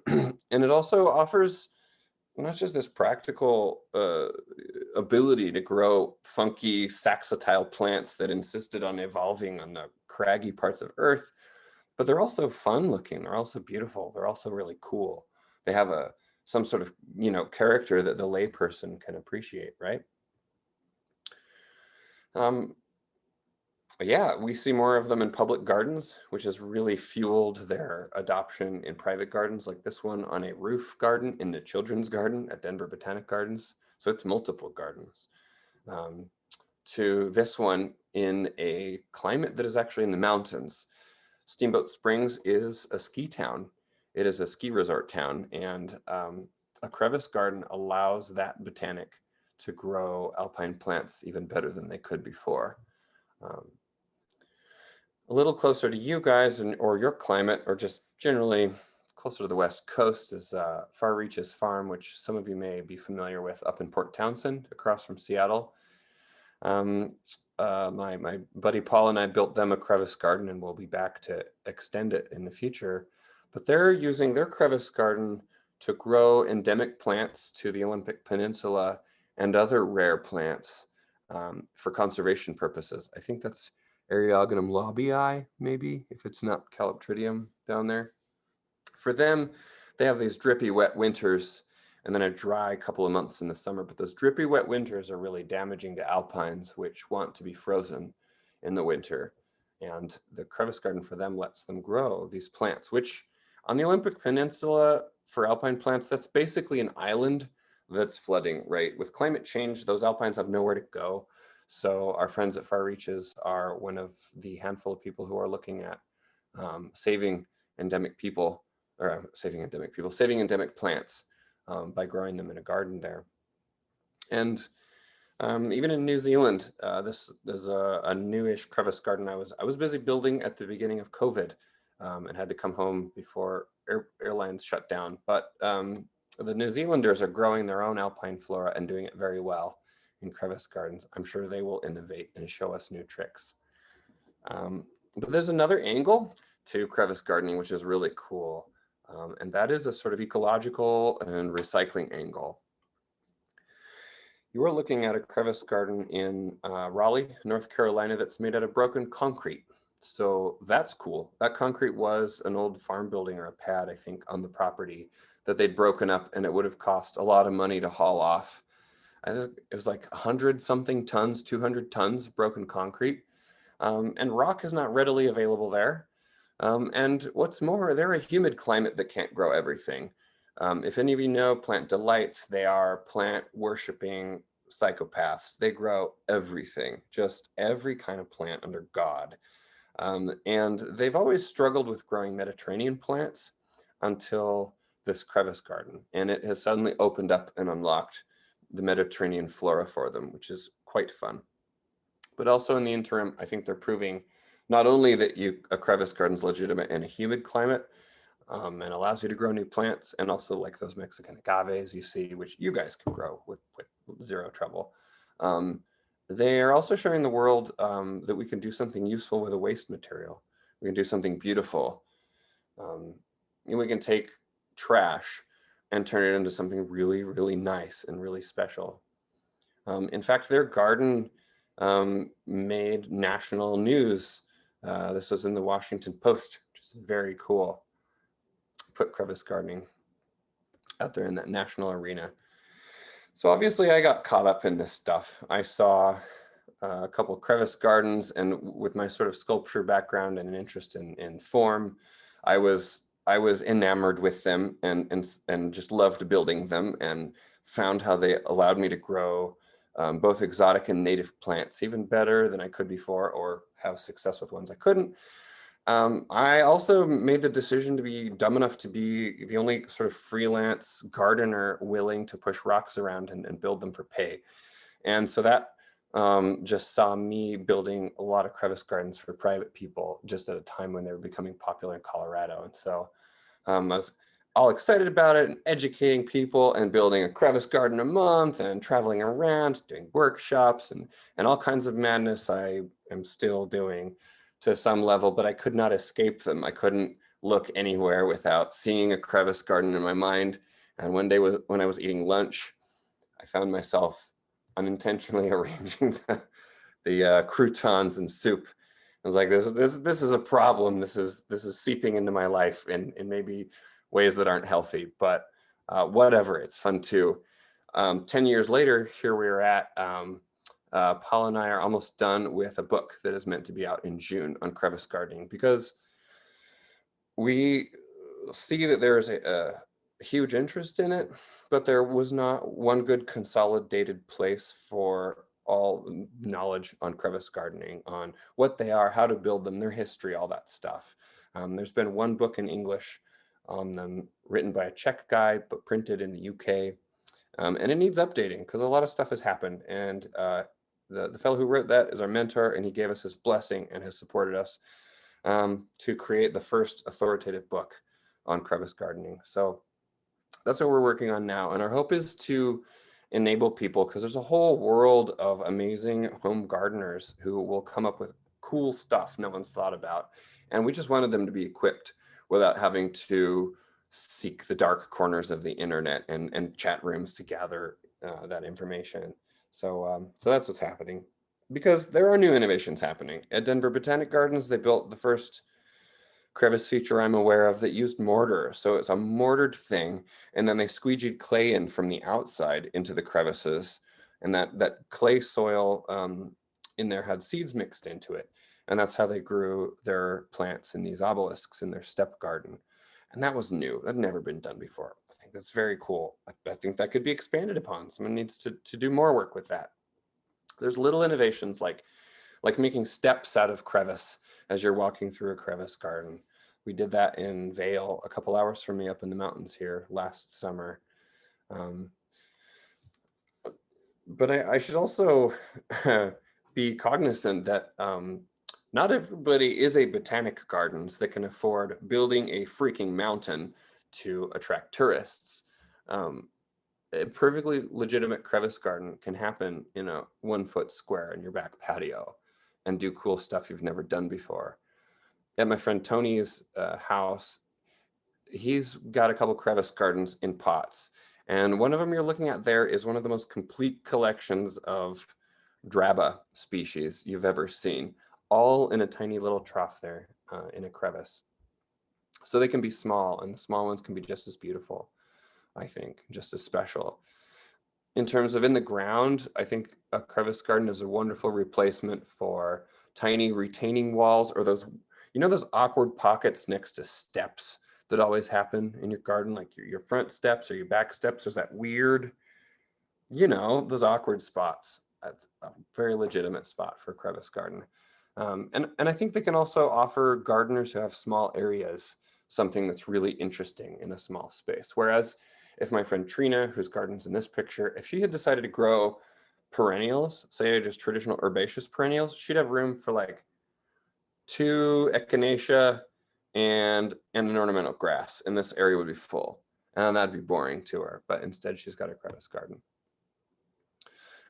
And it also offers not just this practical ability to grow funky saxatile plants that insisted on evolving on the craggy parts of Earth, but they're also fun looking. They're also beautiful. They're also really cool. They have some sort of, you know, character that the layperson can appreciate, right? Yeah, we see more of them in public gardens, which has really fueled their adoption in private gardens, like this one on a roof garden in the children's garden at Denver Botanic Gardens. So it's multiple gardens. To this one in a climate that is actually in the mountains. Steamboat Springs is a ski town. It is a ski resort town, and a crevice garden allows that botanic to grow alpine plants even better than they could before. A little closer to you guys or your climate, or just generally closer to the West Coast, is Far Reaches Farm, which some of you may be familiar with, up in Port Townsend across from Seattle. My buddy Paul and I built them a crevice garden, and we'll be back to extend it in the future. But they're using their crevice garden to grow endemic plants to the Olympic Peninsula and other rare plants for conservation purposes. I think that's Eriogonum lobii, maybe, if it's not Caloptridium down there. For them, they have these drippy wet winters and then a dry couple of months in the summer. But those drippy wet winters are really damaging to alpines, which want to be frozen in the winter. And the crevice garden for them lets them grow these plants, which on the Olympic Peninsula for alpine plants, that's basically an island that's flooding, right? With climate change, those alpines have nowhere to go. So our friends at Far Reaches are one of the handful of people who are looking at saving endemic plants by growing them in a garden there. And even in New Zealand, there's a newish crevice garden I was busy building at the beginning of COVID and had to come home before airlines shut down. But the New Zealanders are growing their own alpine flora and doing it very well in crevice gardens. I'm sure they will innovate and show us new tricks. But there's another angle to crevice gardening, which is really cool. And that is a sort of ecological and recycling angle. You are looking at a crevice garden in Raleigh, North Carolina, that's made out of broken concrete. So that's cool. That concrete was an old farm building or a pad, I think, on the property that they'd broken up, and it would have cost a lot of money to haul off. I think it was like 100 something tons, 200 tons of broken concrete. And rock is not readily available there. And what's more, they're a humid climate that can't grow everything. If any of you know Plant Delights, they are plant worshiping psychopaths. They grow everything, just every kind of plant under God. And they've always struggled with growing Mediterranean plants until this crevice garden. And it has suddenly opened up and unlocked the Mediterranean flora for them, which is quite fun. But also in the interim, I think they're proving not only that a crevice garden is legitimate in a humid climate, and allows you to grow new plants, and also like those Mexican agaves you see, which you guys can grow with zero trouble. They are also showing the world that we can do something useful with a waste material. We can do something beautiful. We can take trash and turn it into something really, really nice and really special. In fact, their garden made national news. This was in the Washington Post, which is very cool. Put crevice gardening out there in that national arena. So obviously I got caught up in this stuff. I saw a couple of crevice gardens, and with my sort of sculpture background and an interest in form, I was enamored with them and just loved building them, and found how they allowed me to grow both exotic and native plants even better than I could before, or have success with ones I couldn't. I also made the decision to be dumb enough to be the only sort of freelance gardener willing to push rocks around and build them for pay. And so that just saw me building a lot of crevice gardens for private people just at a time when they were becoming popular in Colorado. And so I was all excited about it and educating people and building a crevice garden a month and traveling around, doing workshops and all kinds of madness I am still doing to some level, but I could not escape them. I couldn't look anywhere without seeing a crevice garden in my mind. And one day when I was eating lunch, I found myself unintentionally arranging the croutons and soup. I was like, this is a problem. This is seeping into my life in maybe ways that aren't healthy, but whatever, it's fun too. 10 years later, here we are at, Paul and I are almost done with a book that is meant to be out in June on crevice gardening, because we see that there is a huge interest in it, but there was not one good consolidated place for all knowledge on crevice gardening, on what they are, how to build them, their history, all that stuff. There's been one book in English on them written by a Czech guy, but printed in the UK. And it needs updating because a lot of stuff has happened. And the fellow who wrote that is our mentor, and he gave us his blessing and has supported us to create the first authoritative book on crevice gardening. So that's what we're working on now. And our hope is to enable people, because there's a whole world of amazing home gardeners who will come up with cool stuff no one's thought about. And we just wanted them to be equipped without having to seek the dark corners of the internet and chat rooms to gather that information. So that's what's happening, because there are new innovations happening. At Denver Botanic Gardens, they built the first crevice feature I'm aware of that used mortar. So it's a mortared thing, and then they squeegeed clay in from the outside into the crevices, and that clay soil in there had seeds mixed into it. And that's how they grew their plants in these obelisks in their step garden. And that was new. That had never been done before. I think that's very cool. I think that could be expanded upon. Someone needs to do more work with that. There's little innovations like making steps out of crevice as you're walking through a crevice garden. We did that in Vail, a couple hours from me up in the mountains here last summer. But I should also be cognizant that Not everybody is a botanic gardens that can afford building a freaking mountain to attract tourists. A perfectly legitimate crevice garden can happen in a 1 foot square in your back patio and do cool stuff you've never done before. At my friend Tony's house, he's got a couple crevice gardens in pots. And one of them you're looking at there is one of the most complete collections of draba species you've ever seen, all in a tiny little trough there in a crevice. So they can be small, and the small ones can be just as beautiful, I think, just as special. In terms of in the ground, I think a crevice garden is a wonderful replacement for tiny retaining walls, or those, you know, those awkward pockets next to steps that always happen in your garden, like your front steps or your back steps. There's that weird, you know, those awkward spots. That's a very legitimate spot for a crevice garden. And I think they can also offer gardeners who have small areas something that's really interesting in a small space. Whereas if my friend Trina, whose garden's in this picture, if she had decided to grow perennials, say just traditional herbaceous perennials, she'd have room for like 2 echinacea and an ornamental grass, and this area would be full. And that'd be boring to her, but instead she's got a crevice garden.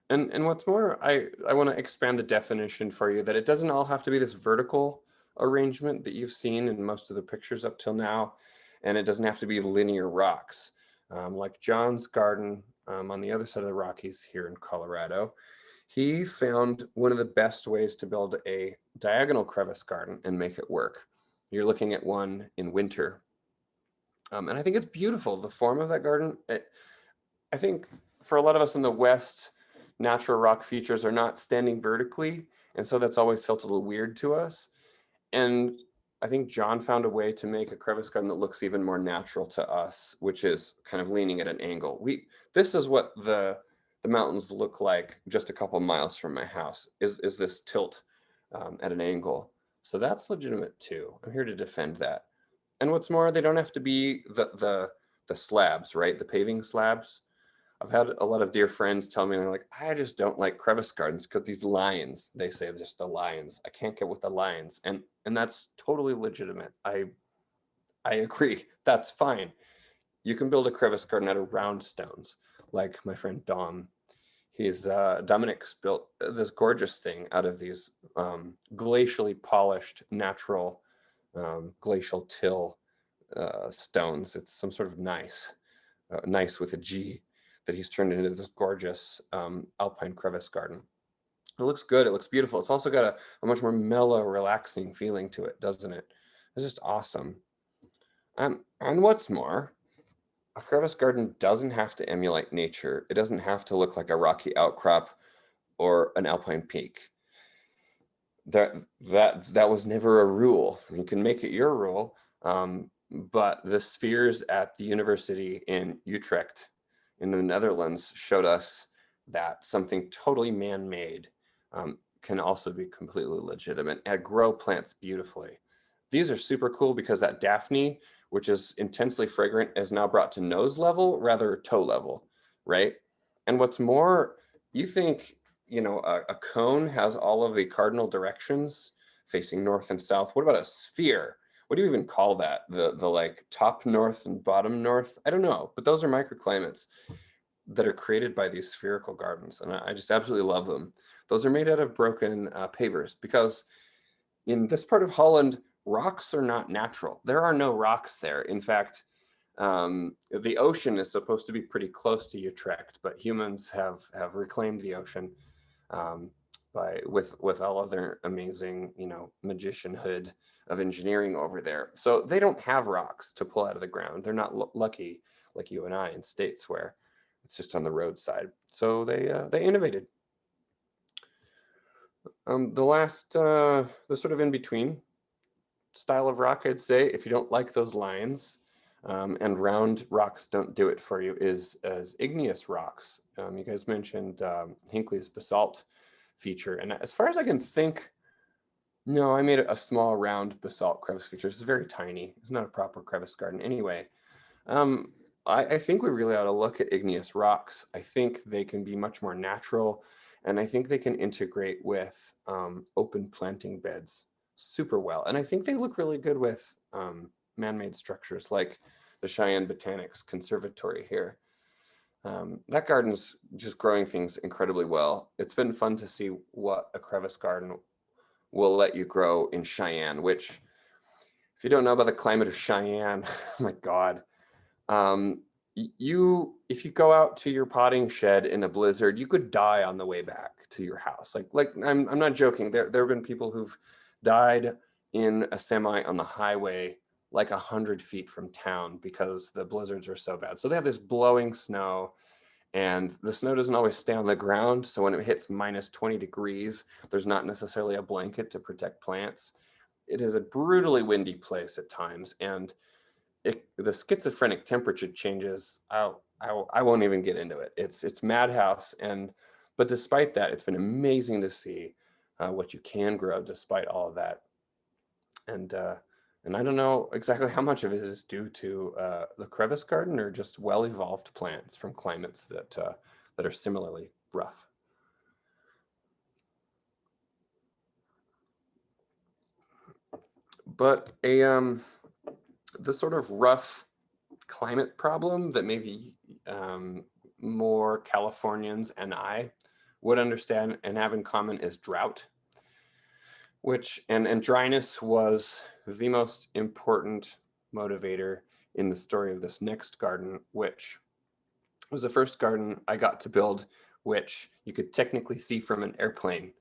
And what's more, I want to expand the definition for you that it doesn't all have to be this vertical arrangement that you've seen in most of the pictures up till now, and it doesn't have to be linear rocks. Like John's garden on the other side of the Rockies here in Colorado, he found one of the best ways to build a diagonal crevice garden and make it work. You're looking at one in winter. And I think it's beautiful, the form of that garden. I think for a lot of us in the West, natural rock features are not standing vertically. And so that's always felt a little weird to us. And I think John found a way to make a crevice garden that looks even more natural to us, which is kind of leaning at an angle. This is what the mountains look like just a couple miles from my house, is this tilt at an angle. So that's legitimate too. I'm here to defend that. And what's more, they don't have to be the slabs, right? The paving slabs. I've had a lot of dear friends tell me, like, I just don't like crevice gardens because these lines, they say just the lines. I can't get with the lines. And that's totally legitimate. I agree. That's fine. You can build a crevice garden out of round stones, like my friend Dom. Dominic's built this gorgeous thing out of these glacially polished natural glacial till stones. It's some sort of nice with a G, that he's turned into this gorgeous alpine crevice garden. It looks good. It looks beautiful. It's also got a much more mellow, relaxing feeling to it, doesn't it? It's just awesome. And what's more, a crevice garden doesn't have to emulate nature. It doesn't have to look like a rocky outcrop or an alpine peak. That was never a rule. You can make it your rule, but the spheres at the university in Utrecht in the Netherlands showed us that something totally man-made can also be completely legitimate and grow plants beautifully. These are super cool because that Daphne, which is intensely fragrant, is now brought to nose level rather toe level, right? And what's more, you think, you know, a cone has all of the cardinal directions facing north and south. What about a sphere? What do you even call that? The like top north and bottom north? I don't know, but those are microclimates that are created by these spherical gardens. And I just absolutely love them. Those are made out of broken pavers, because in this part of Holland, rocks are not natural. There are no rocks there. In fact, the ocean is supposed to be pretty close to Utrecht, but humans have reclaimed the ocean with all of their amazing, you know, magicianhood of engineering over there. So they don't have rocks to pull out of the ground. They're not lucky like you and I in states where it's just on the roadside. So they innovated. The sort of in between style of rock, I'd say, if you don't like those lines and round rocks don't do it for you, is as igneous rocks. You guys mentioned Hinckley's basalt feature, and as far as I can think, no, I made a small round basalt crevice feature. It's very tiny. It's not a proper crevice garden anyway. I think we really ought to look at igneous rocks. I think they can be much more natural, and I think they can integrate with open planting beds super well. And I think they look really good with man-made structures like the Cheyenne Botanics Conservatory here. That garden's just growing things incredibly well. It's been fun to see what a crevice garden will let you grow in Cheyenne, which, if you don't know about the climate of Cheyenne, oh my God, if you go out to your potting shed in a blizzard, you could die on the way back to your house. Like I'm not joking. There have been people who've died in a semi on the highway like 100 feet from town because the blizzards are so bad. So they have this blowing snow, and the snow doesn't always stay on the ground. So when it hits minus 20 degrees, there's not necessarily a blanket to protect plants. It is a brutally windy place at times, and the schizophrenic temperature changes. I won't even get into it. It's madhouse, but despite that, it's been amazing to see what you can grow despite all of that. And I don't know exactly how much of it is due to the crevice garden or just well-evolved plants from climates that are similarly rough. But the sort of rough climate problem that maybe more Californians and I would understand and have in common is drought, which and dryness was the most important motivator in the story of this next garden, which was the first garden I got to build, which you could technically see from an airplane.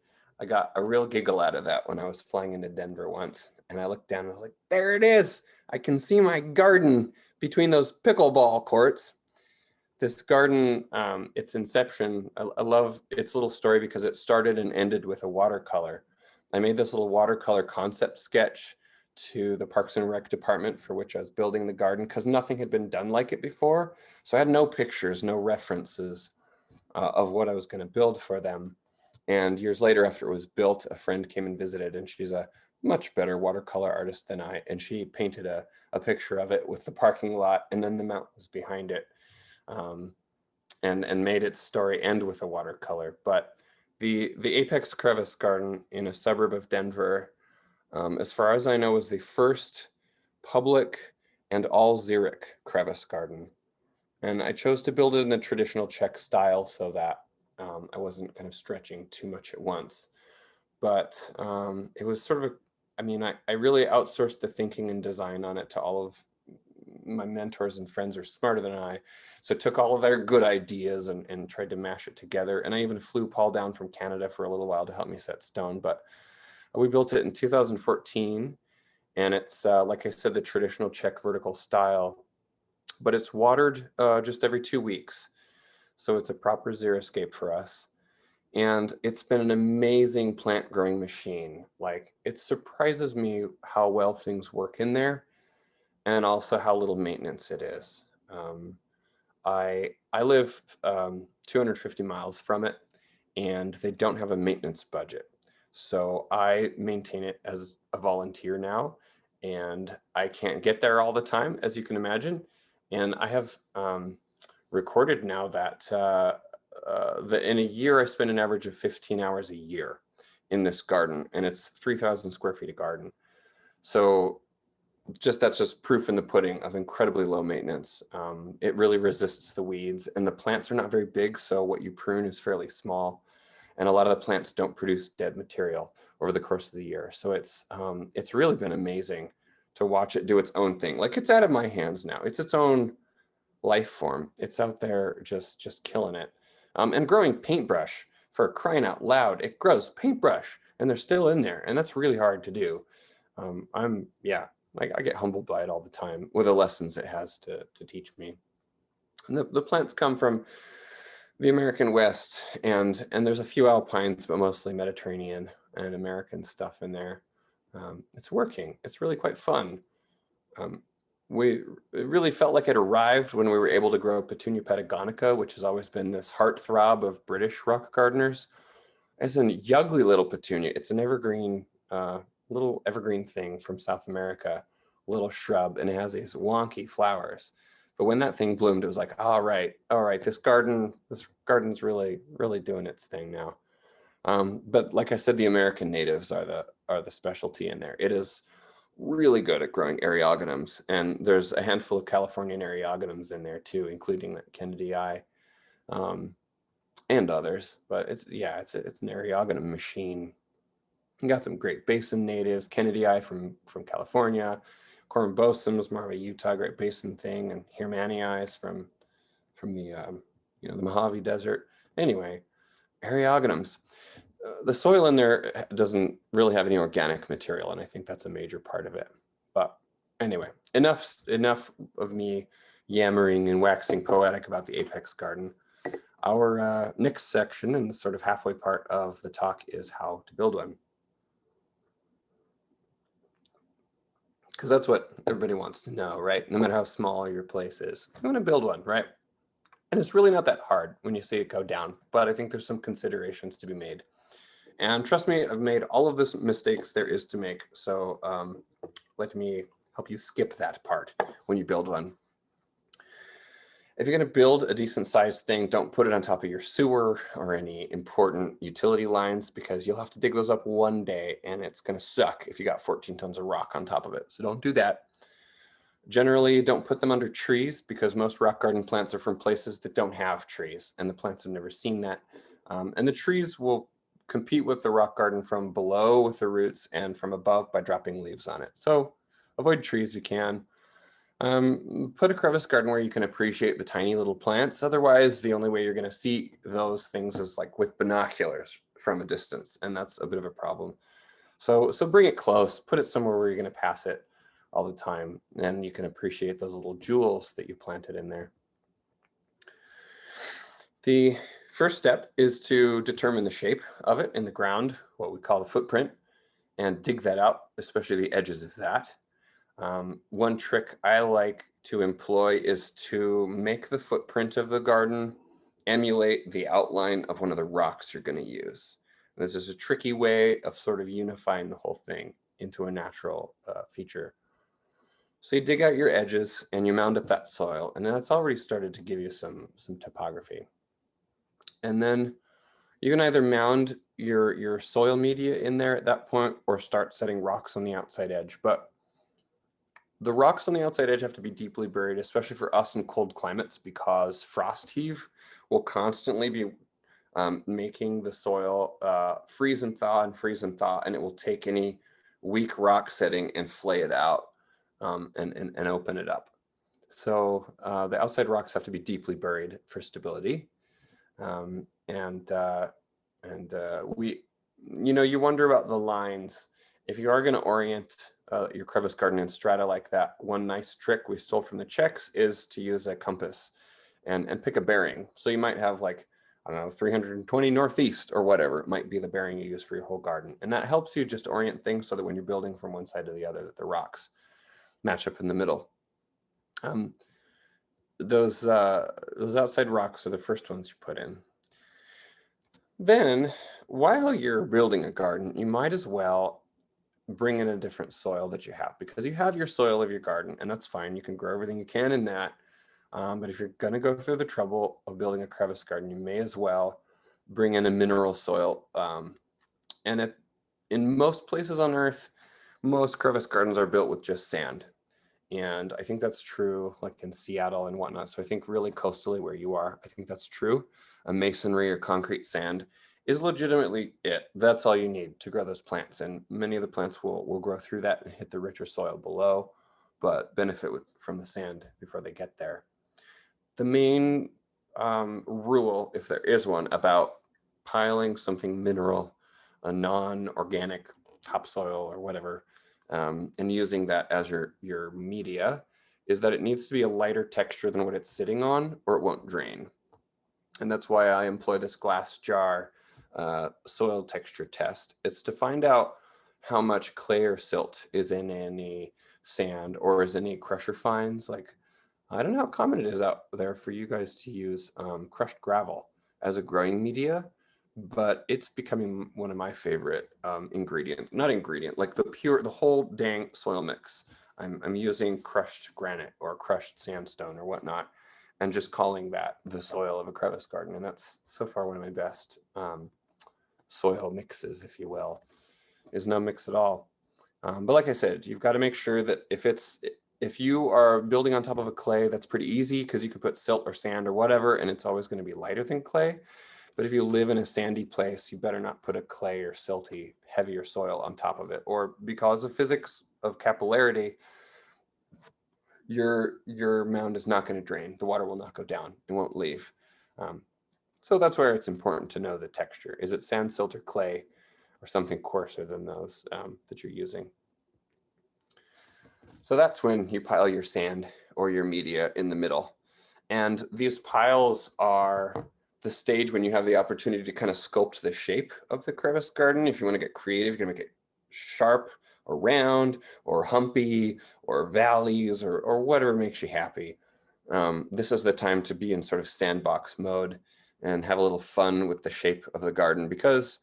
I got a real giggle out of that when I was flying into Denver once, and I looked down and I was like, there it is. I can see my garden between those pickleball courts. This garden, its inception, I love its little story because it started and ended with a watercolor. I made this little watercolor concept sketch to the Parks and Rec department for which I was building the garden because nothing had been done like it before. So I had no pictures, no references of what I was going to build for them. And years later, after it was built, a friend came and visited, and she's a much better watercolor artist than I. And she painted a picture of it with the parking lot and then the mountains behind it, and made its story end with a watercolor. But the Apex Crevice Garden in a suburb of Denver, as far as I know, was the first public and all xeric crevice garden. And I chose to build it in the traditional Czech style so that I wasn't kind of stretching too much at once. But it was sort of I really outsourced the thinking and design on it to all of my mentors and friends are smarter than I. So I took all of their good ideas and tried to mash it together. And I even flew Paul down from Canada for a little while to help me set stone. But we built it in 2014. And it's, like I said, the traditional Czech vertical style, but it's watered just every 2 weeks. So it's a proper xeriscape for us. And it's been an amazing plant growing machine. Like, it surprises me how well things work in there and also how little maintenance it is. I live 250 miles from it, and they don't have a maintenance budget. So I maintain it as a volunteer now, and I can't get there all the time, as you can imagine. And I have recorded now that in a year, I spend an average of 15 hours a year in this garden, and it's 3,000 square feet of garden. So that's just proof in the pudding of incredibly low maintenance. It really resists the weeds, and the plants are not very big, so what you prune is fairly small. And a lot of the plants don't produce dead material over the course of the year. So it's really been amazing to watch it do its own thing. Like, it's out of my hands now. It's its own life form. It's out there just killing it. And growing paintbrush, for crying out loud, it grows paintbrush, and they're still in there, and that's really hard to do. I get humbled by it all the time with the lessons it has to teach me. And the plants come from the American West, and there's a few alpines, but mostly Mediterranean and American stuff in there. It's working. It's really quite fun. It really felt like it arrived when we were able to grow Petunia patagonica, which has always been this heartthrob of British rock gardeners. It's an ugly little petunia. It's an evergreen, little evergreen thing from South America, little shrub, and it has these wonky flowers. But when that thing bloomed, it was like, all right, this garden's really, really doing its thing now. But like I said, the American natives are the specialty in there. It is really good at growing eriogonums, and there's a handful of Californian eriogonums in there too, including the Kennedy eye, and others. But it's an eriogonum machine. You got some Great Basin natives, Kennedy eye from California, Corymbosums, more of a Utah Great Basin thing, and Hirmani eyes from the the Mojave Desert. Anyway, eriogonums. The soil in there doesn't really have any organic material, and I think that's a major part of it. But anyway, enough of me yammering and waxing poetic about the Apex Garden. Our next section, and the sort of halfway part of the talk, is how to build one. Because that's what everybody wants to know, right? No matter how small your place is, you want to build one, right? And it's really not that hard when you see it go down, but I think there's some considerations to be made. And trust me, I've made all of the mistakes there is to make. So let me help you skip that part when you build one. If you're going to build a decent sized thing, don't put it on top of your sewer or any important utility lines, because you'll have to dig those up one day and it's going to suck if you got 14 tons of rock on top of it. So don't do that. Generally, don't put them under trees, because most rock garden plants are from places that don't have trees, and the plants have never seen that. And the trees will compete with the rock garden from below with the roots and from above by dropping leaves on it. So avoid trees if you can. Put a crevice garden where you can appreciate the tiny little plants. Otherwise, the only way you're going to see those things is like with binoculars from a distance, and that's a bit of a problem. So bring it close, put it somewhere where you're going to pass it all the time, and you can appreciate those little jewels that you planted in there. The first step is to determine the shape of it in the ground, what we call the footprint, and dig that out, especially the edges of that. One trick I like to employ is to make the footprint of the garden emulate the outline of one of the rocks you're going to use. And this is a tricky way of sort of unifying the whole thing into a natural feature. So you dig out your edges and you mound up that soil, and that's already started to give you some topography. And then you can either mound your soil media in there at that point, or start setting rocks on the outside edge. But the rocks on the outside edge have to be deeply buried, especially for us in cold climates, because frost heave will constantly be making the soil freeze and thaw, and it will take any weak rock setting and flay it out and open it up. So the outside rocks have to be deeply buried for stability. You wonder about the lines. If you are going to orient your crevice garden in strata like that, one nice trick we stole from the Czechs is to use a compass and pick a bearing. So you might have, like, I don't know, 320 northeast or whatever. It might be the bearing you use for your whole garden. And that helps you just orient things so that when you're building from one side to the other, that the rocks match up in the middle. Those outside rocks are the first ones you put in. Then, while you're building a garden, you might as well bring in a different soil that you have, because you have your soil of your garden, and that's fine. You can grow everything you can in that. But if you're going to go through the trouble of building a crevice garden, you may as well bring in a mineral soil. In most places on Earth, most crevice gardens are built with just sand. And I think that's true, like in Seattle and whatnot. So I think really coastally where you are, I think that's true. A masonry or concrete sand is legitimately it. That's all you need to grow those plants. And many of the plants will grow through that and hit the richer soil below, but benefit from the sand before they get there. The main rule, if there is one, about piling something mineral, a non-organic topsoil or whatever, and using that as your media, is that it needs to be a lighter texture than what it's sitting on, or it won't drain. And that's why I employ this glass jar soil texture test. It's to find out how much clay or silt is in any sand, or is any crusher fines. Like, I don't know how common it is out there for you guys to use crushed gravel as a growing media, but it's becoming one of my favorite like the whole dang soil mix I'm using crushed granite or crushed sandstone or whatnot, and just calling that the soil of a crevice garden. And that's so far one of my best soil mixes, if you will. Is no mix at all. But like I said, you've got to make sure that if you are building on top of a clay, that's pretty easy because you could put silt or sand or whatever, and it's always going to be lighter than clay. But if you live in a sandy place, you better not put a clay or silty, heavier soil on top of it, or because of physics of capillarity, your mound is not going to drain. The water will not go down. It won't leave. So that's where it's important to know the texture. Is it sand, silt, or clay, or something coarser than those that you're using? So that's when you pile your sand or your media in the middle. And these piles are the stage when you have the opportunity to kind of sculpt the shape of the crevice garden. If you want to get creative, you're going to make it sharp or round or humpy or valleys or whatever makes you happy. This is the time to be in sort of sandbox mode and have a little fun with the shape of the garden, because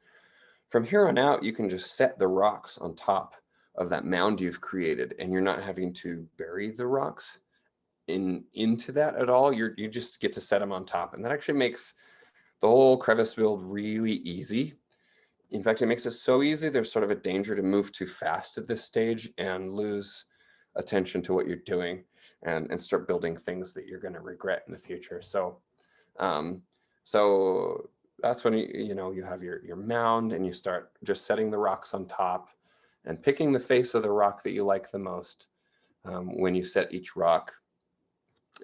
from here on out, you can just set the rocks on top of that mound you've created, and you're not having to bury the rocks into that at all. You just get to set them on top, and that actually makes the whole crevice build really easy. In fact, it makes it so easy, there's sort of a danger to move too fast at this stage and lose attention to what you're doing and start building things that you're going to regret in the future. So so that's when you have your mound, and you start just setting the rocks on top and picking the face of the rock that you like the most when you set each rock.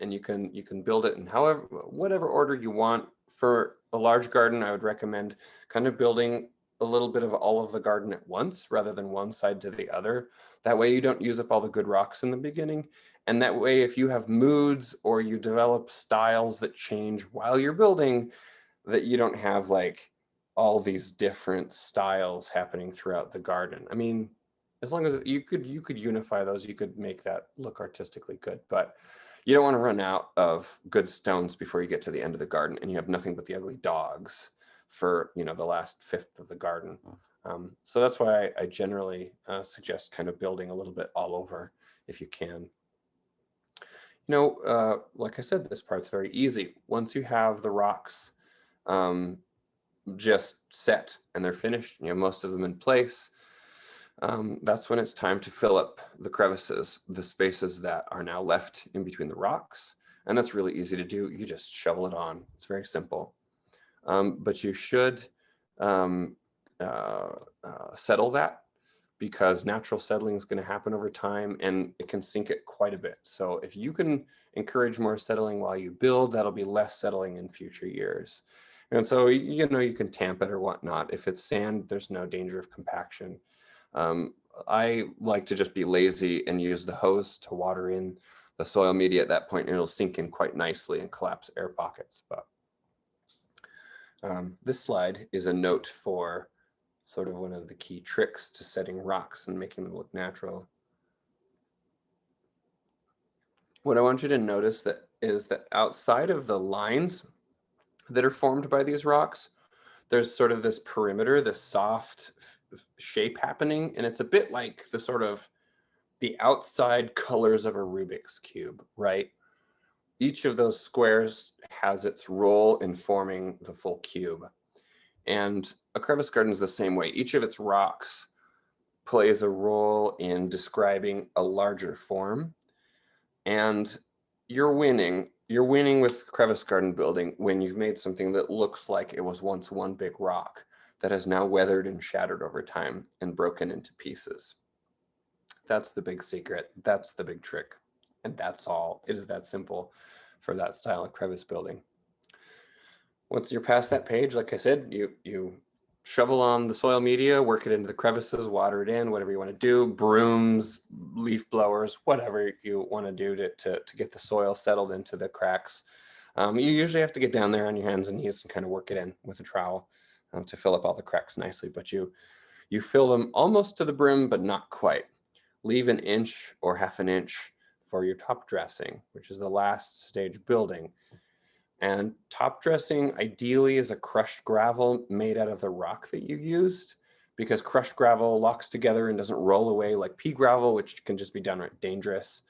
And you can build it in whatever order you want. For a large garden, I would recommend kind of building a little bit of all of the garden at once rather than one side to the other. That way you don't use up all the good rocks in the beginning. And that way, if you have moods or you develop styles that change while you're building, that you don't have like all these different styles happening throughout the garden. I mean, as long as you could unify those, you could make that look artistically good, but you don't want to run out of good stones before you get to the end of the garden and you have nothing but the ugly dogs for the last fifth of the garden. So that's why I generally suggest kind of building a little bit all over if you can. Like I said, this part's very easy. Once you have the rocks just set and they're finished, most of them in place, that's when it's time to fill up the crevices, the spaces that are now left in between the rocks. And that's really easy to do. You just shovel it on. It's very simple. But you should settle that, because natural settling is going to happen over time and it can sink it quite a bit. So if you can encourage more settling while you build, that'll be less settling in future years. And so, you can tamp it or whatnot. If it's sand, there's no danger of compaction. I like to just be lazy and use the hose to water in the soil media at that point, and it'll sink in quite nicely and collapse air pockets. But this slide is a note for sort of one of the key tricks to setting rocks and making them look natural. What I want you to notice is that outside of the lines that are formed by these rocks, there's sort of this perimeter, this soft shape happening, and it's a bit like the outside colors of a Rubik's Cube, right? Each of those squares has its role in forming the full cube. And a crevice garden is the same way. Each of its rocks plays a role in describing a larger form. And you're winning with crevice garden building when you've made something that looks like it was once one big rock that has now weathered and shattered over time and broken into pieces. That's the big secret. That's the big trick. And that's all. It is that simple for that style of crevice building. Once you're past that page, like I said, you shovel on the soil media, work it into the crevices, water it in, whatever you want to do, brooms, leaf blowers, whatever you want to do to get the soil settled into the cracks. You usually have to get down there on your hands and knees and kind of work it in with a trowel to fill up all the cracks nicely. But you fill them almost to the brim, but not quite. Leave an inch or half an inch for your top dressing, which is the last stage building. And top dressing ideally is a crushed gravel made out of the rock that you used, because crushed gravel locks together and doesn't roll away like pea gravel, which can just be downright dangerous.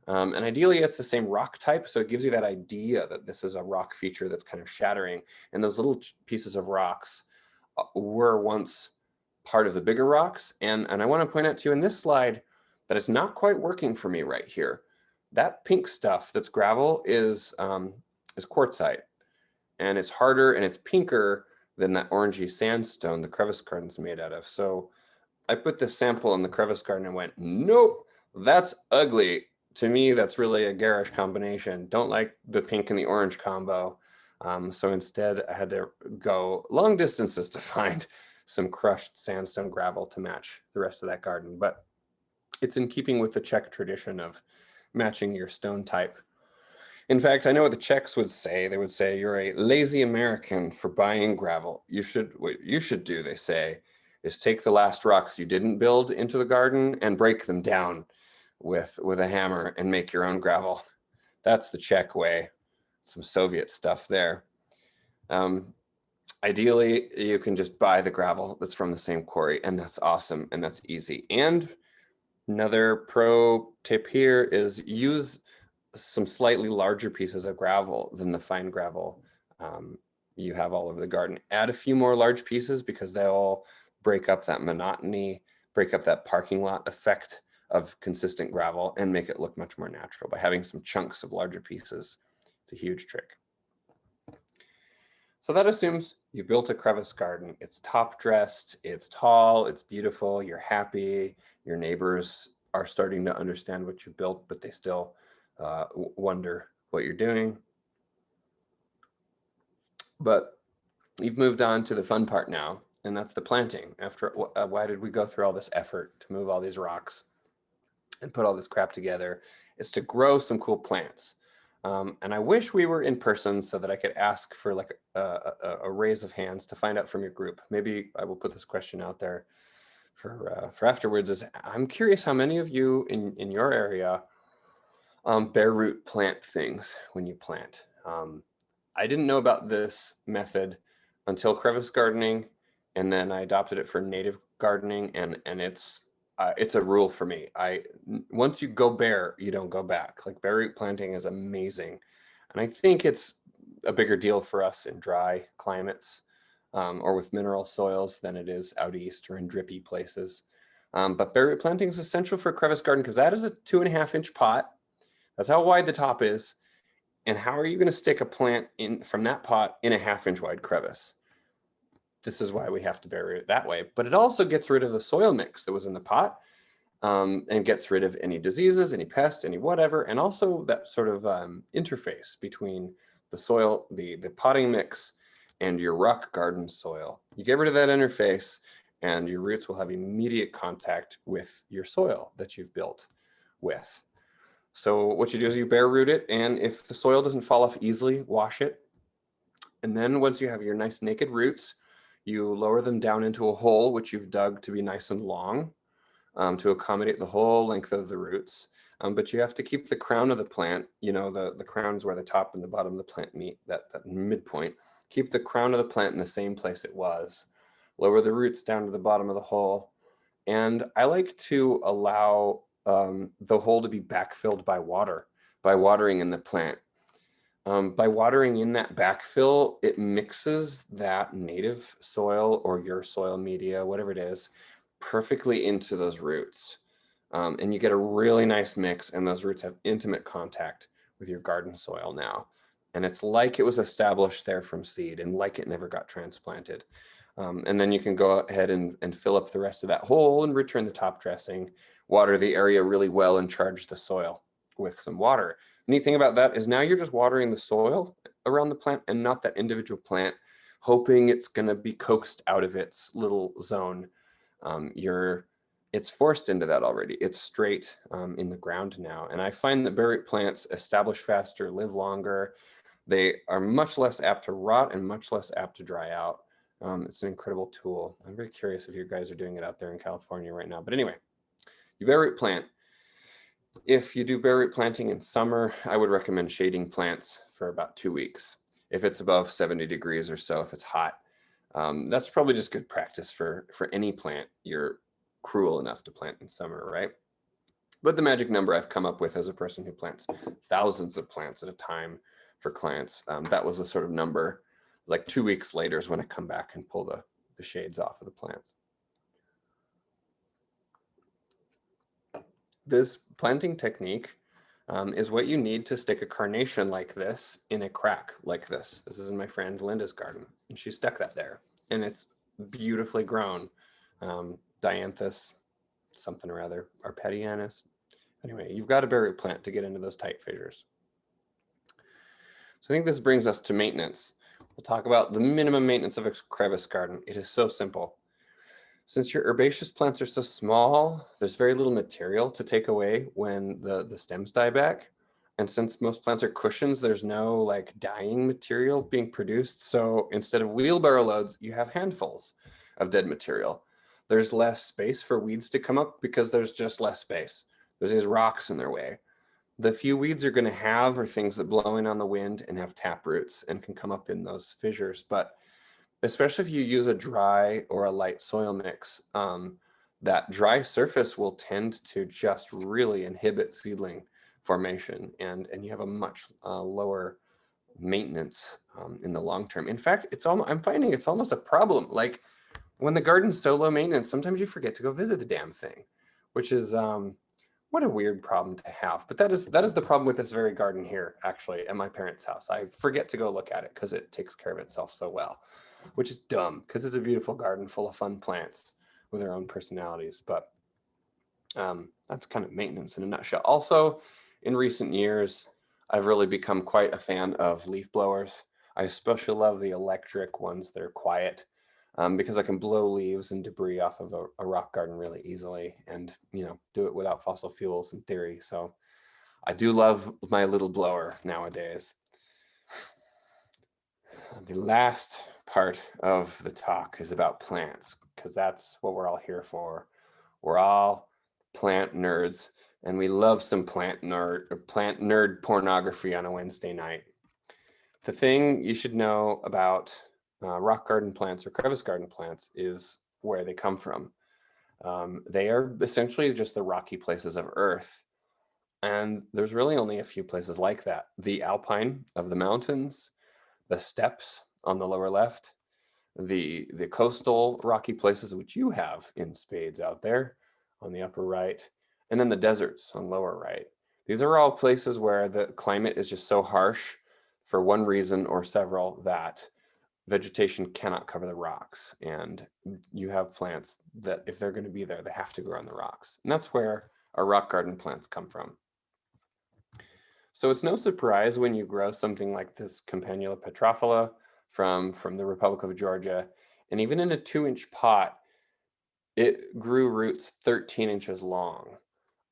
And ideally it's the same rock type, so it gives you that idea that this is a rock feature that's kind of shattering. And those little pieces of rocks were once part of the bigger rocks. And I want to point out to you in this slide that it's not quite working for me right here. That pink stuff that's gravel is quartzite, and it's harder and it's pinker than that orangey sandstone the crevice garden's made out of. So I put this sample in the crevice garden and went, nope, that's ugly. To me, that's really a garish combination. Don't like the pink and the orange combo. So instead I had to go long distances to find some crushed sandstone gravel to match the rest of that garden. But it's in keeping with the Czech tradition of matching your stone type. In fact, I know what the Czechs would say. They would say, you're a lazy American for buying gravel. What you should do, they say, is take the last rocks you didn't build into the garden and break them down with a hammer and make your own gravel. That's the Czech way. Some Soviet stuff there. Ideally, you can just buy the gravel that's from the same quarry, and that's awesome, and that's easy. And another pro tip here is use some slightly larger pieces of gravel than the fine gravel you have all over the garden. Add a few more large pieces because they'll break up that monotony, break up that parking lot effect of consistent gravel, and make it look much more natural by having some chunks of larger pieces. It's a huge trick. So that assumes you built a crevice garden. It's top dressed, it's tall, it's beautiful, you're happy, your neighbors are starting to understand what you built, but they still wonder what you're doing. But you've moved on to the fun part now, and that's the planting. After why did we go through all this effort to move all these rocks and put all this crap together? It's to grow some cool plants. And I wish we were in person so that I could ask for like a raise of hands to find out from your group. Maybe I will put this question out there for afterwards. Is I'm curious how many of you in your area bare root plant things when you plant. I didn't know about this method until crevice gardening, and then I adopted it for native gardening, and it's a rule for me. Once you go bare, you don't go back. Like bare root planting is amazing, and I think it's a bigger deal for us in dry climates or with mineral soils than it is out east or in drippy places. But bare root planting is essential for a crevice garden because that is a 2.5-inch pot. That's how wide the top is. And how are you going to stick a plant in from that pot in a 1/2-inch wide crevice? This is why we have to bare root it that way. But it also gets rid of the soil mix that was in the pot and gets rid of any diseases, any pests, any whatever, and also that sort of interface between the soil, the potting mix, and your rock garden soil. You get rid of that interface, and your roots will have immediate contact with your soil that you've built with. So what you do is you bare root it, and if the soil doesn't fall off easily, wash it. And then once you have your nice naked roots, you lower them down into a hole, which you've dug to be nice and long to accommodate the whole length of the roots. But you have to keep the crown of the plant, the crown is where the top and the bottom of the plant meet, that midpoint. Keep the crown of the plant in the same place it was. Lower the roots down to the bottom of the hole. And I like to allow the hole to be backfilled by water, by watering in the plant. By watering in that backfill, it mixes that native soil or your soil media, whatever it is, perfectly into those roots. And you get a really nice mix, and those roots have intimate contact with your garden soil now. And it's like it was established there from seed and like it never got transplanted. And then you can go ahead and fill up the rest of that hole and return the top dressing, water the area really well, and charge the soil with some water. Neat thing about that is now you're just watering the soil around the plant and not that individual plant, hoping it's going to be coaxed out of its little zone. It's forced into that already. It's straight in the ground now. And I find that bare root plants establish faster, live longer. They are much less apt to rot and much less apt to dry out. It's an incredible tool. I'm very curious if you guys are doing it out there in California right now. But anyway, you bare root plant. If you do bare root planting in summer, I would recommend shading plants for about 2 weeks. If it's above 70 degrees or so, if it's hot, That's probably just good practice for any plant you're cruel enough to plant in summer, right? But the magic number I've come up with as a person who plants thousands of plants at a time for clients, that was the sort of number. Like 2 weeks later is when I come back and pull the shades off of the plants. This planting technique is what you need to stick a carnation like this in a crack like this. This is in my friend Linda's garden, and she stuck that there, and it's beautifully grown. Dianthus, something or other, Arpetianus. Anyway, you've got to bury a plant to get into those tight fissures. So I think this brings us to maintenance. We'll talk about the minimum maintenance of a crevice garden. It is so simple. Since your herbaceous plants are so small, there's very little material to take away when the stems die back. And since most plants are cushions, there's no like dying material being produced. So instead of wheelbarrow loads, you have handfuls of dead material. There's less space for weeds to come up because there's just less space. There's these rocks in their way. The few weeds you're going to have are things that blow in on the wind and have tap roots and can come up in those fissures. But especially if you use a dry or a light soil mix, that dry surface will tend to just really inhibit seedling formation, and you have a much lower maintenance in the long term. In fact, I'm finding it's almost a problem. Like when the garden's so low maintenance, sometimes you forget to go visit the damn thing, which is what a weird problem to have. But that is the problem with this very garden here, actually, at my parents' house. I forget to go look at it because it takes care of itself so well, which is dumb because it's a beautiful garden full of fun plants with their own personalities. But that's kind of maintenance in a nutshell. Also, in recent years, I've really become quite a fan of leaf blowers. I especially love the electric ones that are quiet because I can blow leaves and debris off of a rock garden really easily and, do it without fossil fuels in theory. So I do love my little blower nowadays. The last part of the talk is about plants, because that's what we're all here for. We're all plant nerds, and we love some plant nerd pornography on a Wednesday night. The thing you should know about rock garden plants or crevice garden plants is where they come from. They are essentially just the rocky places of Earth. And there's really only a few places like that. The alpine of the mountains, the steppes on the lower left, the coastal rocky places, which you have in spades out there on the upper right, and then the deserts on lower right. These are all places where the climate is just so harsh for one reason or several that vegetation cannot cover the rocks. And you have plants that if they're going to be there, they have to grow on the rocks. And that's where our rock garden plants come from. So it's no surprise when you grow something like this Campanula petrophila from the Republic of Georgia, and even in a 2-inch pot, it grew roots 13 inches long.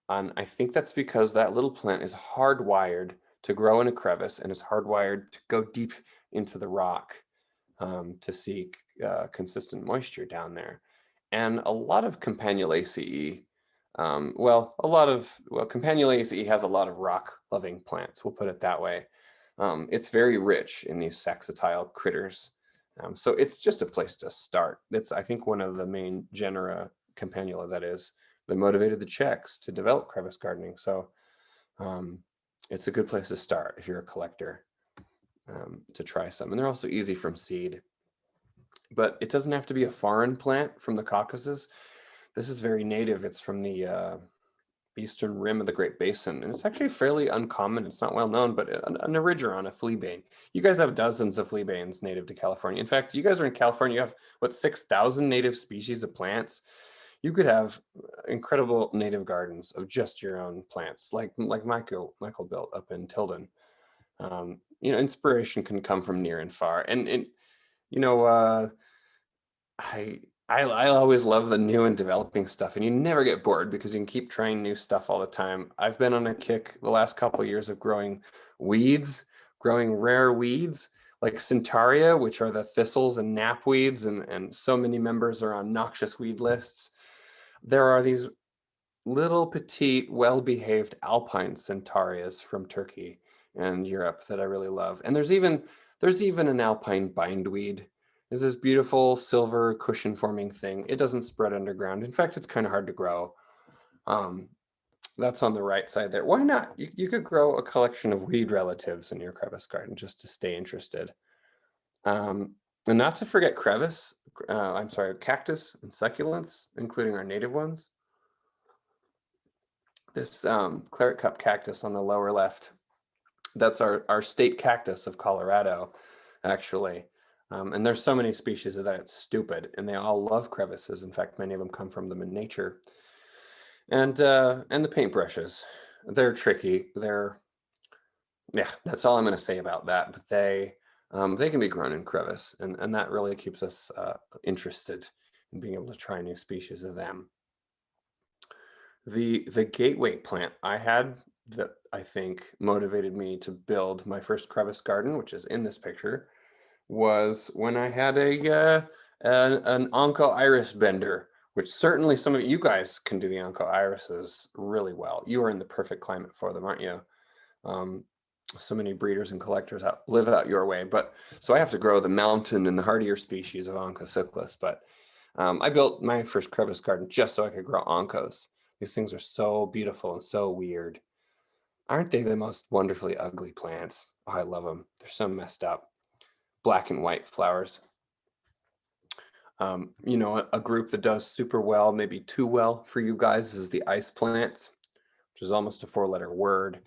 And I think that's because that little plant is hardwired to grow in a crevice, and it's hardwired to go deep into the rock to seek consistent moisture down there. And a lot of Campanulaceae, Campanulaceae has a lot of rock-loving plants, we'll put it that way. It's very rich in these saxatile critters. So it's just a place to start. It's, I think, one of the main genera, Campanula, that motivated the Czechs to develop crevice gardening. So it's a good place to start if you're a collector, to try some. And they're also easy from seed. But it doesn't have to be a foreign plant from the Caucasus. This is very native. It's from the eastern rim of the Great Basin, and it's actually fairly uncommon. It's not well known, but an erigeron, a fleabane. You guys have dozens of fleabanes native to California. In fact, you guys are in California. You have what, 6,000 native species of plants. You could have incredible native gardens of just your own plants, like Michael built up in Tilden. Inspiration can come from near and far, and I always love the new and developing stuff, and you never get bored because you can keep trying new stuff all the time. I've been on a kick the last couple of years of growing rare weeds like Centaurea, which are the thistles and knapweeds, and so many members are on noxious weed lists. There are these little petite, well-behaved alpine Centaureas from Turkey and Europe that I really love. And there's even an alpine bindweed is this beautiful silver cushion forming thing. It doesn't spread underground. In fact, it's kind of hard to grow. That's on the right side there. Why not? You could grow a collection of weed relatives in your crevice garden just to stay interested. And not to forget crevice, cactus and succulents, including our native ones. This claret cup cactus on the lower left, that's our state cactus of Colorado, actually. And there's so many species of that, it's stupid. And they all love crevices. In fact, many of them come from them in nature. And the paintbrushes, they're tricky. Yeah, that's all I'm going to say about that. But they can be grown in crevice, and that really keeps us interested in being able to try new species of them. The gateway plant I had that I think motivated me to build my first crevice garden, which is in this picture, was when I had an onco iris bender, which certainly some of you guys can do the onco irises really well. You are in the perfect climate for them, aren't you? So many breeders and collectors live out your way, but so I have to grow the mountain and the hardier species of Onchocyclus. But I built my first crevice garden just so I could grow oncos. These things are so beautiful and so weird. Aren't they the most wonderfully ugly plants? Oh, I love them. They're so messed up. Black and white flowers. You know, a group that does super well, maybe too well for you guys, is the ice plants, which is almost a 4-letter word.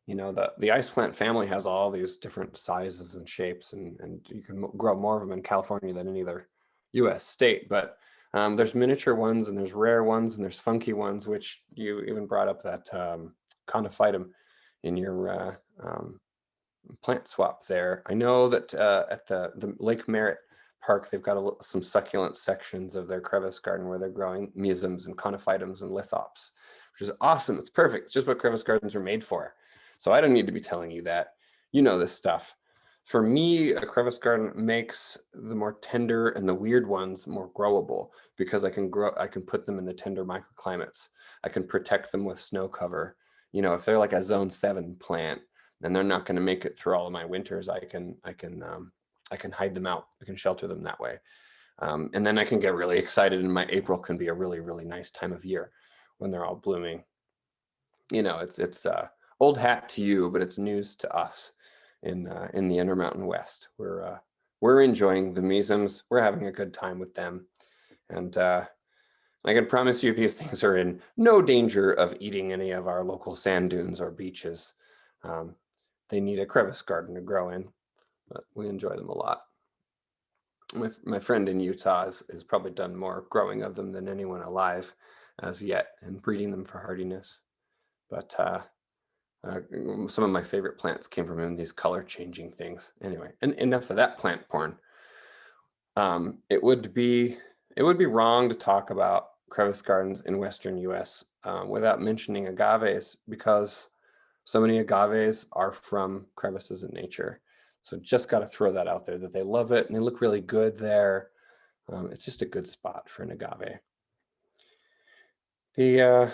You know, the ice plant family has all these different sizes and shapes, and you can grow more of them in California than any other US state. But there's miniature ones, and there's rare ones, and there's funky ones, which you even brought up that Conophytum in your plant swap there. I know that at the Lake Merritt Park, they've got some succulent sections of their crevice garden where they're growing mesums and conophytums and lithops, which is awesome. It's perfect. It's just what crevice gardens are made for. So I don't need to be telling you that. You know this stuff. For me, a crevice garden makes the more tender and the weird ones more growable, because I can put them in the tender microclimates. I can protect them with snow cover. You know, if they're like a zone 7 plant and they're not going to make it through all of my winters, I can hide them out. I can shelter them that way. And then I can get really excited, and my April can be a really, really nice time of year when they're all blooming. You know, it's old hat to you, but it's news to us in the Intermountain West. We're enjoying the mesums. We're having a good time with them. And I can promise you these things are in no danger of eating any of our local sand dunes or beaches. They need a crevice garden to grow in, but we enjoy them a lot. My friend in Utah has probably done more growing of them than anyone alive as yet, and breeding them for hardiness. But some of my favorite plants came from him, these color changing things. Anyway, and enough of that plant porn. It would be wrong to talk about crevice gardens in Western US without mentioning agaves, because so many agaves are from crevices in nature. So just got to throw that out there, that they love it and they look really good there. It's just a good spot for an agave. The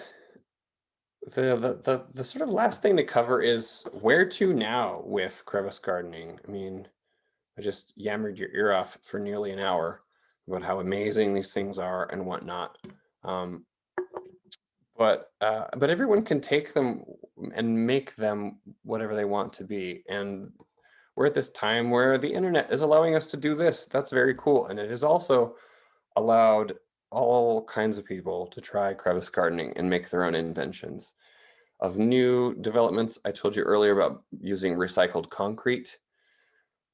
sort of last thing to cover is where to now with crevice gardening. I mean, I just yammered your ear off for nearly an hour about how amazing these things are and whatnot. But everyone can take them and make them whatever they want to be. And we're at this time where the internet is allowing us to do this. That's very cool. And it has also allowed all kinds of people to try crevice gardening and make their own inventions. Of new developments, I told you earlier about using recycled concrete.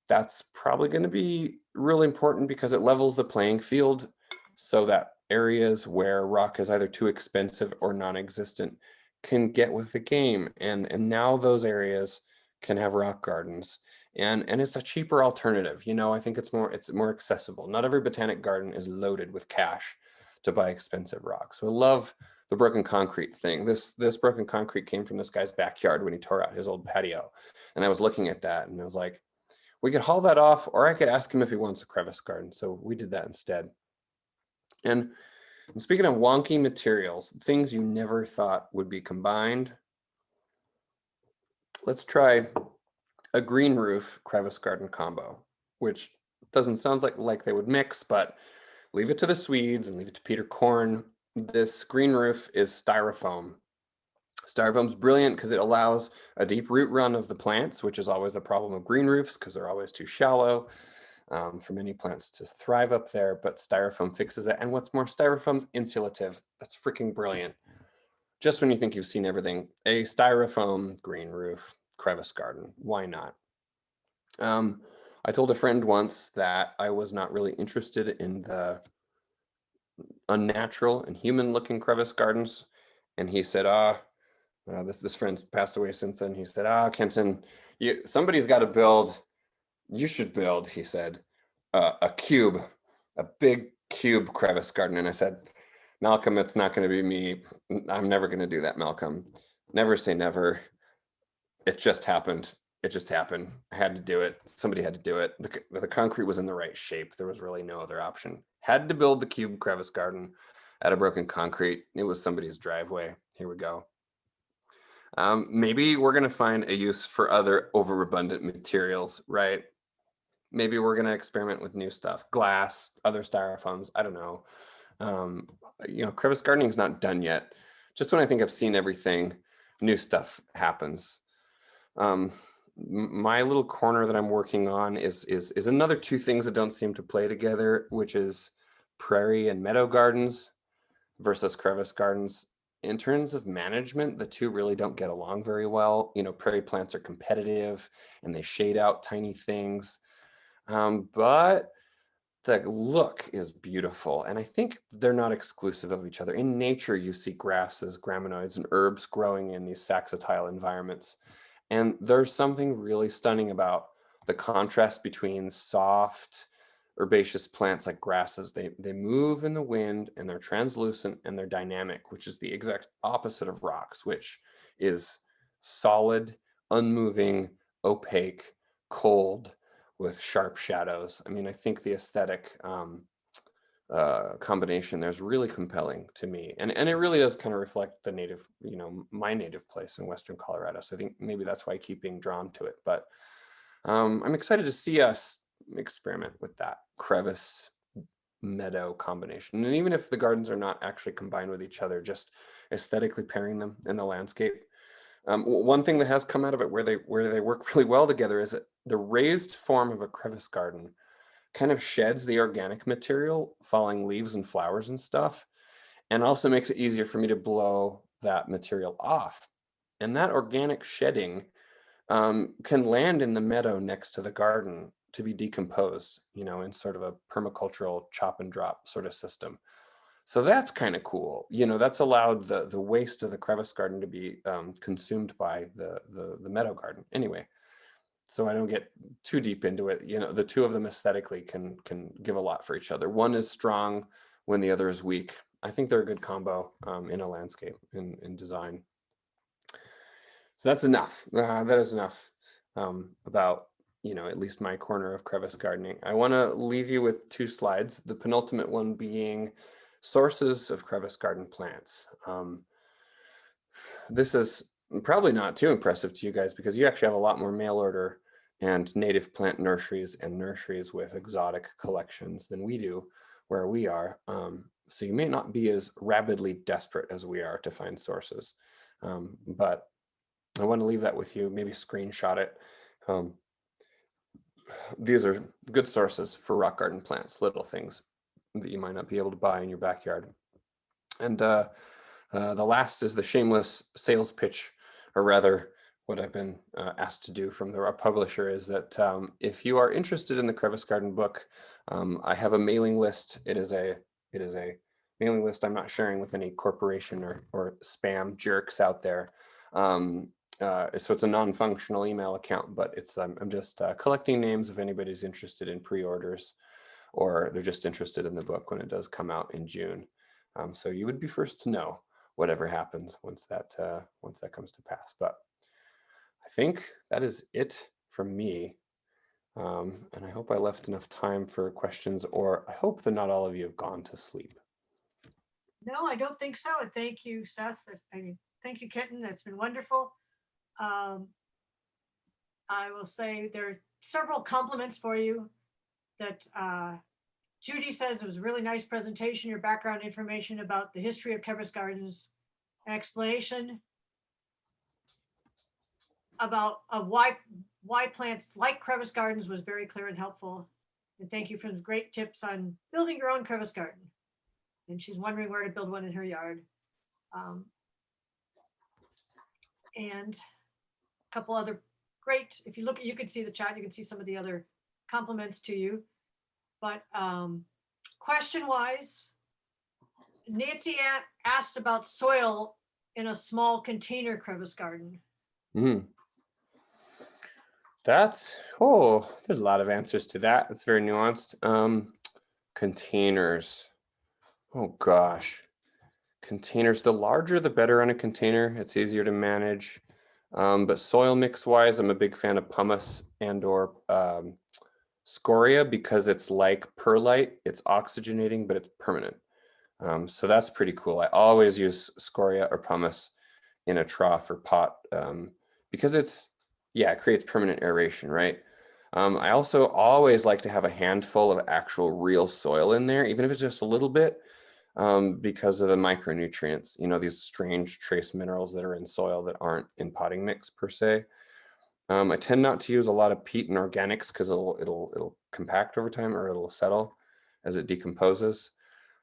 That's probably going to be really important because it levels the playing field, so that areas where rock is either too expensive or non-existent can get with the game. And now those areas can have rock gardens. And it's a cheaper alternative. You know, I think it's more accessible. Not every botanic garden is loaded with cash to buy expensive rocks. So I love the broken concrete thing. This broken concrete came from this guy's backyard when he tore out his old patio. And I was looking at that and I was like, we could haul that off, or I could ask him if he wants a crevice garden. So we did that instead. And speaking of wonky materials, things you never thought would be combined, let's try a green roof crevice garden combo, which Doesn't sound like they would mix, but leave it to the Swedes and leave it to Peter Korn. This green roof is styrofoam. Styrofoam's brilliant because it allows a deep root run of the plants, which is always a problem of green roofs because they're always too shallow for many plants to thrive up there, but styrofoam fixes it. And what's more, styrofoam's insulative. That's freaking brilliant. Just when you think you've seen everything, a styrofoam green roof crevice garden, why not? I told a friend once that I was not really interested in the unnatural and human looking crevice gardens. And he said, this friend passed away since then. He said, Kenton, somebody's got to build, you should build, he said, a big cube crevice garden. And I said, Malcolm, it's not going to be me. I'm never going to do that, Malcolm. Never say never. It just happened. It just happened. I had to do it. Somebody had to do it. The concrete was in the right shape. There was really no other option. Had to build the cube crevice garden out of broken concrete. It was somebody's driveway. Here we go. Maybe we're going to find a use for other overabundant materials, right? Maybe we're going to experiment with new stuff, glass, other styrofoams. I don't know. Crevice gardening is not done yet. Just when I think I've seen everything, new stuff happens. My little corner that I'm working on is another two things that don't seem to play together, which is prairie and meadow gardens versus crevice gardens. In terms of management, the two really don't get along very well. Prairie plants are competitive and they shade out tiny things, but the look is beautiful. And I think they're not exclusive of each other. In nature, you see grasses, graminoids, and herbs growing in these saxatile environments. And there's something really stunning about the contrast between soft, herbaceous plants like grasses. They move in the wind and they're translucent and they're dynamic, which is the exact opposite of rocks, which is solid, unmoving, opaque, cold, with sharp shadows. I mean, I think the aesthetic combination there's really compelling to me. And it really does kind of reflect the native, my native place in Western Colorado. So I think maybe that's why I keep being drawn to it. But I'm excited to see us experiment with that crevice meadow combination. And even if the gardens are not actually combined with each other, just aesthetically pairing them in the landscape. One thing that has come out of it where they work really well together is that the raised form of a crevice garden kind of sheds the organic material, falling leaves and flowers and stuff, and also makes it easier for me to blow that material off. And that organic shedding can land in the meadow next to the garden to be decomposed, in sort of a permacultural chop and drop sort of system. So that's kind of cool. That's allowed the waste of the crevice garden to be consumed by the meadow garden. Anyway, so I don't get too deep into it. The two of them aesthetically can give a lot for each other. One is strong when the other is weak. I think they're a good combo in a landscape in design. So that's enough. That is enough about, at least my corner of crevice gardening. I want to leave you with two slides. The penultimate one being sources of crevice garden plants. This is probably not too impressive to you guys because you actually have a lot more mail order and native plant nurseries and nurseries with exotic collections than we do where we are. So you may not be as rabidly desperate as we are to find sources. But I want to leave that with you, maybe screenshot it. These are good sources for rock garden plants, little things that you might not be able to buy in your backyard. And the last is the shameless sales pitch, or rather what I've been asked to do from our publisher is that if you are interested in the Crevice Garden book, I have a mailing list. It is a mailing list I'm not sharing with any corporation or spam jerks out there. So it's a non-functional email account, but it's I'm just collecting names if anybody's interested in pre-orders or they're just interested in the book when it does come out in June. So you would be first to know whatever happens once that comes to pass. But I think that is it from me. And I hope I left enough time for questions, or I hope that not all of you have gone to sleep. No, I don't think so. And thank you, Seth. Thank you, Kenton. That's been wonderful. I will say there are several compliments for you. that Judy says it was a really nice presentation, your background information about the history of Crevice Gardens, explanation about why plants like Crevice Gardens was very clear and helpful. And thank you for the great tips on building your own crevice garden. And she's wondering where to build one in her yard. And a couple other great, if you look at, you can see the chat, you can see some of the other compliments to you. But question wise, Nancy asked about soil in a small container crevice garden. There's a lot of answers to that. It's very nuanced. Containers. Oh gosh. Containers, the larger the better on a container. It's easier to manage. But soil mix wise, I'm a big fan of pumice and or scoria because it's like perlite. It's oxygenating, but it's permanent. So that's pretty cool. I always use scoria or pumice in a trough or pot because it creates permanent aeration, right? I also always like to have a handful of actual real soil in there, even if it's just a little bit, because of the micronutrients, these strange trace minerals that are in soil that aren't in potting mix per se. I tend not to use a lot of peat and organics because it'll compact over time or it'll settle as it decomposes.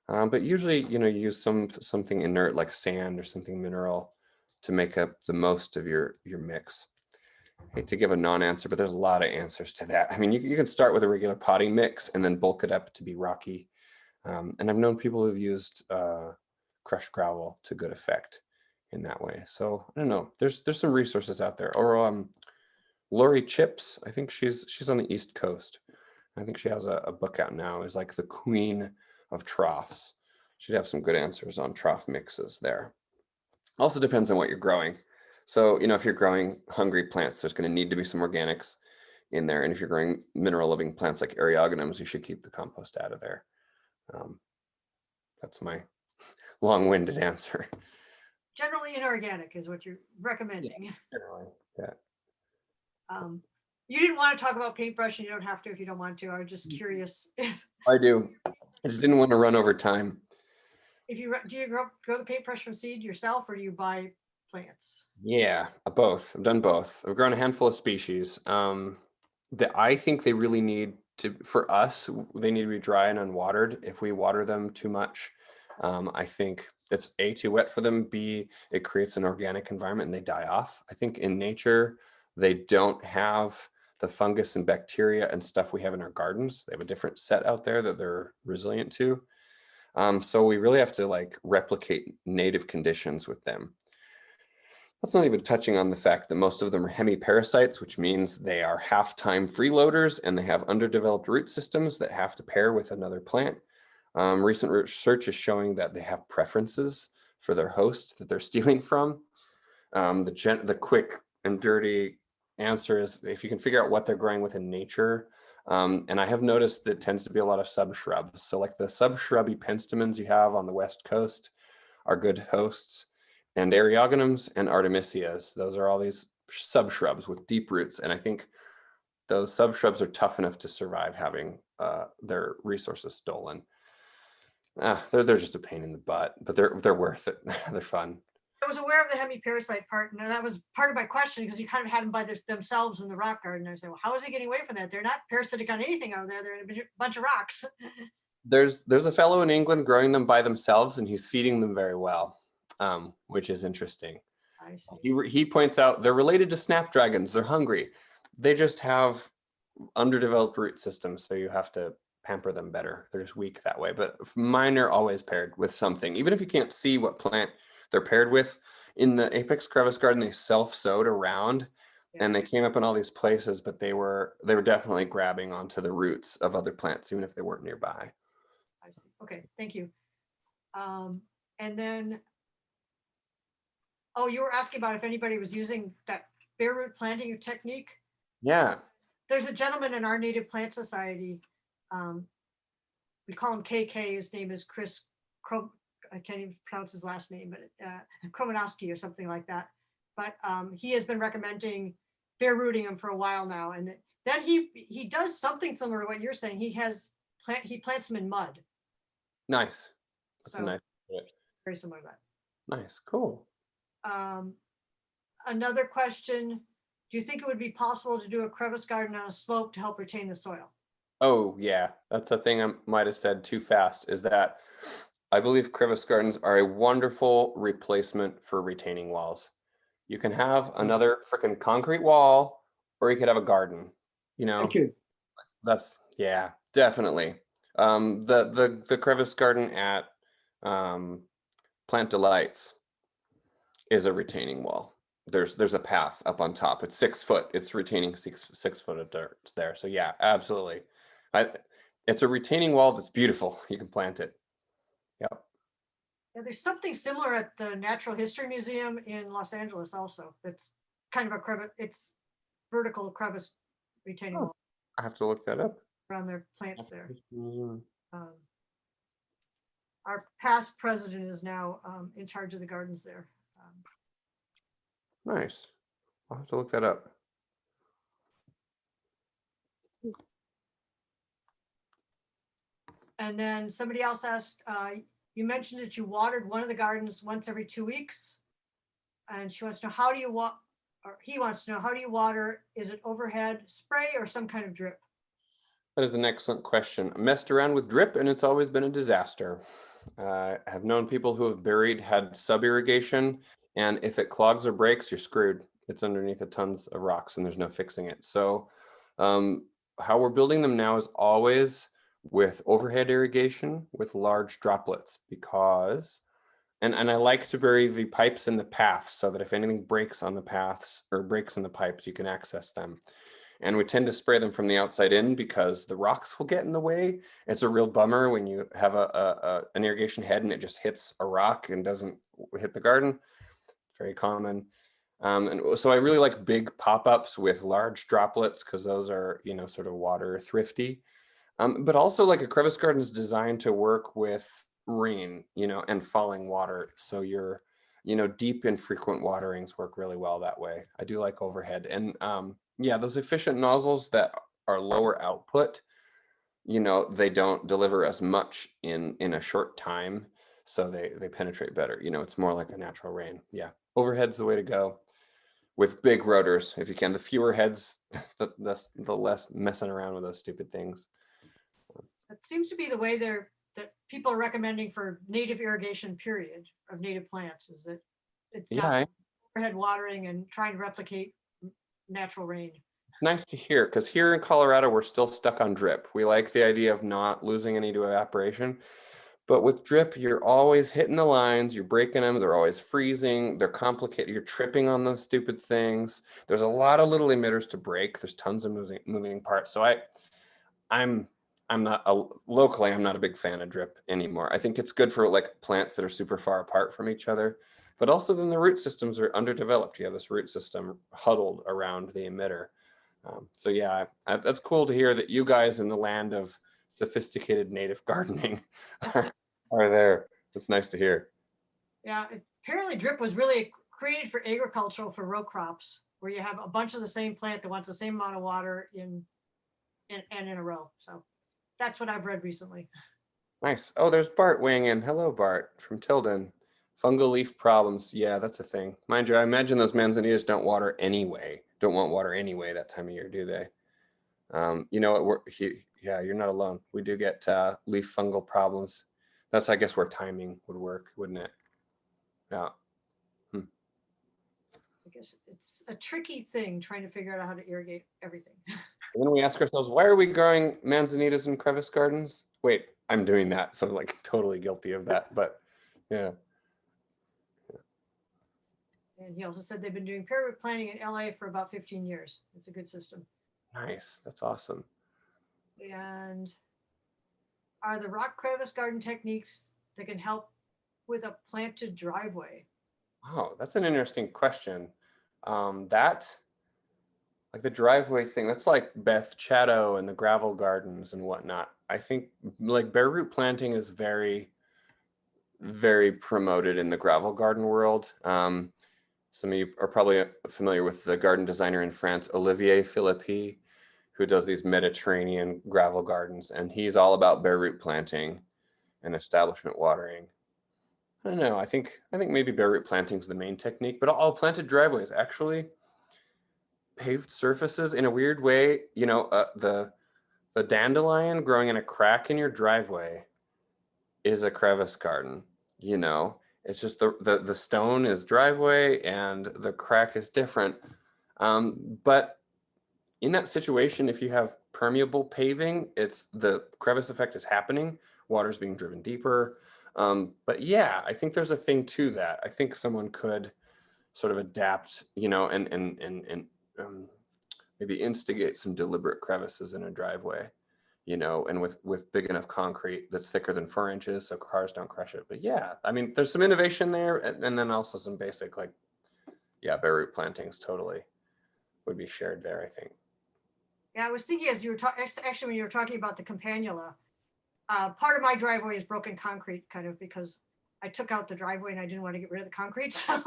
But usually, you use something inert like sand or something mineral to make up the most of your mix. I hate to give a non-answer, but there's a lot of answers to that. I mean, you can start with a regular potting mix and then bulk it up to be rocky. And I've known people who've used crushed gravel to good effect in that way. So I don't know. There's some resources out there. Or Lori Chips, I think she's on the East Coast. I think she has a book out now. Is like the queen of troughs. She'd have some good answers on trough mixes there. Also depends on what you're growing. So, if you're growing hungry plants, there's going to need to be some organics in there. And if you're growing mineral living plants like eriogonums, you should keep the compost out of there. That's my long-winded answer. Generally inorganic is what you're recommending. Generally, yeah. You didn't want to talk about paintbrush, and you don't have to if you don't want to. I was just curious I do. I just didn't want to run over time. do you grow the paintbrush from seed yourself, or do you buy plants? Yeah, both. I've done both. I've grown a handful of species that I think they really need to, for us, they need to be dry and unwatered. If we water them too much, I think it's A, too wet for them, B, it creates an organic environment and they die off. I think in nature, they don't have the fungus and bacteria and stuff we have in our gardens. They have a different set out there that they're resilient to. So we really have to replicate native conditions with them. That's not even touching on the fact that most of them are hemiparasites, which means they are half-time freeloaders and they have underdeveloped root systems that have to pair with another plant. Recent research is showing that they have preferences for their host that they're stealing from. The quick and dirty answer is if you can figure out what they're growing with in nature. And I have noticed that tends to be a lot of subshrubs. So like the subshrubby penstemons you have on the West Coast are good hosts. And eriogonums and artemisias, those are all these subshrubs with deep roots. And I think those subshrubs are tough enough to survive having their resources stolen. They're just a pain in the butt, but they're worth it. They're fun. I was aware of the hemiparasite part, and that was part of my question because you kind of had them by themselves in the rock garden. I said, well, how is he getting away from that? They're not parasitic on anything out there. They're in a bunch of rocks. There's a fellow in England growing them by themselves, and he's feeding them very well. Which is interesting. I see. He points out they're related to snapdragons. They're hungry. They just have underdeveloped root systems, so you have to pamper them better. They're just weak that way. But mine are always paired with something. Even if you can't see what plant they're paired with, in the Apex Crevice Garden, they self-sowed around and they came up in all these places, but they were definitely grabbing onto the roots of other plants, even if they weren't nearby. I see. Okay, thank you. And then, you were asking about if anybody was using that bare root planting technique. Yeah. There's a gentleman in our Native Plant Society. We call him KK. His name is Chris. I can't even pronounce his last name, but Kromanowski or something like that. But he has been recommending bare rooting them for a while now, and Then he does something similar to what you're saying. He plants them in mud, Nice. That's a So- nice. very similar to that. Nice. Cool. Another question, do you think it would be possible to do a crevice garden on a slope to help retain the soil? Oh yeah, that's a thing I might have said too fast, is that I believe crevice gardens are a wonderful replacement for retaining walls. You can have another freaking concrete wall, or you could have a garden. You know, Thank you. that's, yeah, definitely. The crevice garden at Plant Delights is a retaining wall. There's a path up on top. It's 6 foot. It's retaining six foot of dirt there. So yeah, absolutely. It's a retaining wall that's beautiful. You can plant it. Yep. Yeah, there's something similar at the Natural History Museum in Los Angeles also. It's kind of a crevice, it's vertical crevice retaining Oh. wall I have to look that up. around their plants there. Our past president is now in charge of the gardens there. Nice. I'll have to look that up. And then somebody else asked, you mentioned that you watered one of the gardens once every 2 weeks. And she wants to know, how do you or he wants to know, how do you water? Is it overhead spray or some kind of drip? That is an excellent question. I messed around with drip and it's always been a disaster. I have known people who have had sub irrigation, and if it clogs or breaks, you're screwed. It's underneath tons of rocks and there's no fixing it. So how we're building them now is always with overhead irrigation with large droplets, because and I like to bury the pipes in the paths so that if anything breaks on the paths or breaks in the pipes, you can access them. And we tend to spray them from the outside in because the rocks will get in the way. It's a real bummer when you have an irrigation head and it just hits a rock and doesn't hit the garden. It's very common. And so I really like big pop-ups with large droplets because those are, sort of water thrifty. But also, like, a crevice garden is designed to work with rain, and falling water. So your, deep and frequent waterings work really well that way. I do like overhead. And yeah, those efficient nozzles that are lower output, they don't deliver as much in a short time. So they penetrate better. It's more like a natural rain. Yeah, overhead's the way to go with big rotors if you can. The fewer heads, the less messing around with those stupid things. It seems to be the way that people are recommending for native irrigation period of native plants, is that it's not overhead watering and trying to replicate natural rain. Nice to hear, because here in Colorado, we're still stuck on drip. We like the idea of not losing any to evaporation. But with drip, you're always hitting the lines, you're breaking them, they're always freezing, they're complicated, you're tripping on those stupid things. There's a lot of little emitters to break. There's tons of moving parts. So I'm not locally, I'm not a big fan of drip anymore. I think it's good for like plants that are super far apart from each other, but also then the root systems are underdeveloped. You have this root system huddled around the emitter. So yeah, that's cool to hear that you guys in the land of sophisticated native gardening are there. It's nice to hear. Yeah, apparently drip was really created for agricultural, for row crops, where you have a bunch of the same plant that wants the same amount of water in a row. So that's what I've read recently. Nice. Oh, there's Bart weighing in. Hello, Bart from Tilden. Fungal leaf problems. Yeah, that's a thing. Mind you, I imagine those manzanitas don't want water anyway that time of year, do they? Yeah, you're not alone. We do get leaf fungal problems. That's, I guess, where timing would work, wouldn't it? Yeah. I guess it's a tricky thing trying to figure out how to irrigate everything. And then we ask ourselves, why are we growing manzanitas in crevice gardens? Wait, I'm doing that, so I'm like totally guilty of that. But yeah. And he also said they've been doing peer root planting in LA for about 15 years. It's a good system. Nice. That's awesome. And are the rock crevice garden techniques that can help with a planted driveway? Oh, that's an interesting question. Like the driveway thing, that's like Beth Chatto and the gravel gardens and whatnot. I think like bare root planting is very, very promoted in the gravel garden world. Some of you are probably familiar with the garden designer in France, Olivier Philippi. who does these Mediterranean gravel gardens, and he's all about bare root planting and establishment watering. I don't know. I think maybe bare root planting is the main technique, but all planted driveways actually, paved surfaces in a weird way. You know, the dandelion growing in a crack in your driveway is a crevice garden. You know, it's just the stone is driveway and the crack is different. But in that situation, if you have permeable paving, it's the crevice effect is happening. Water's being driven deeper. But yeah, I think there's a thing to that. I think someone could sort of adapt, you know, and maybe instigate some deliberate crevices in a driveway, you know, and with big enough concrete that's thicker than 4 inches so cars don't crush it. But yeah, I mean, there's some innovation there, and then also some basic, like, yeah, bare root plantings totally would be shared there, I think. Yeah, I was thinking as you were talking, actually, when you were talking about the campanula, part of my driveway is broken concrete, kind of, because I took out the driveway and I didn't want to get rid of the concrete. So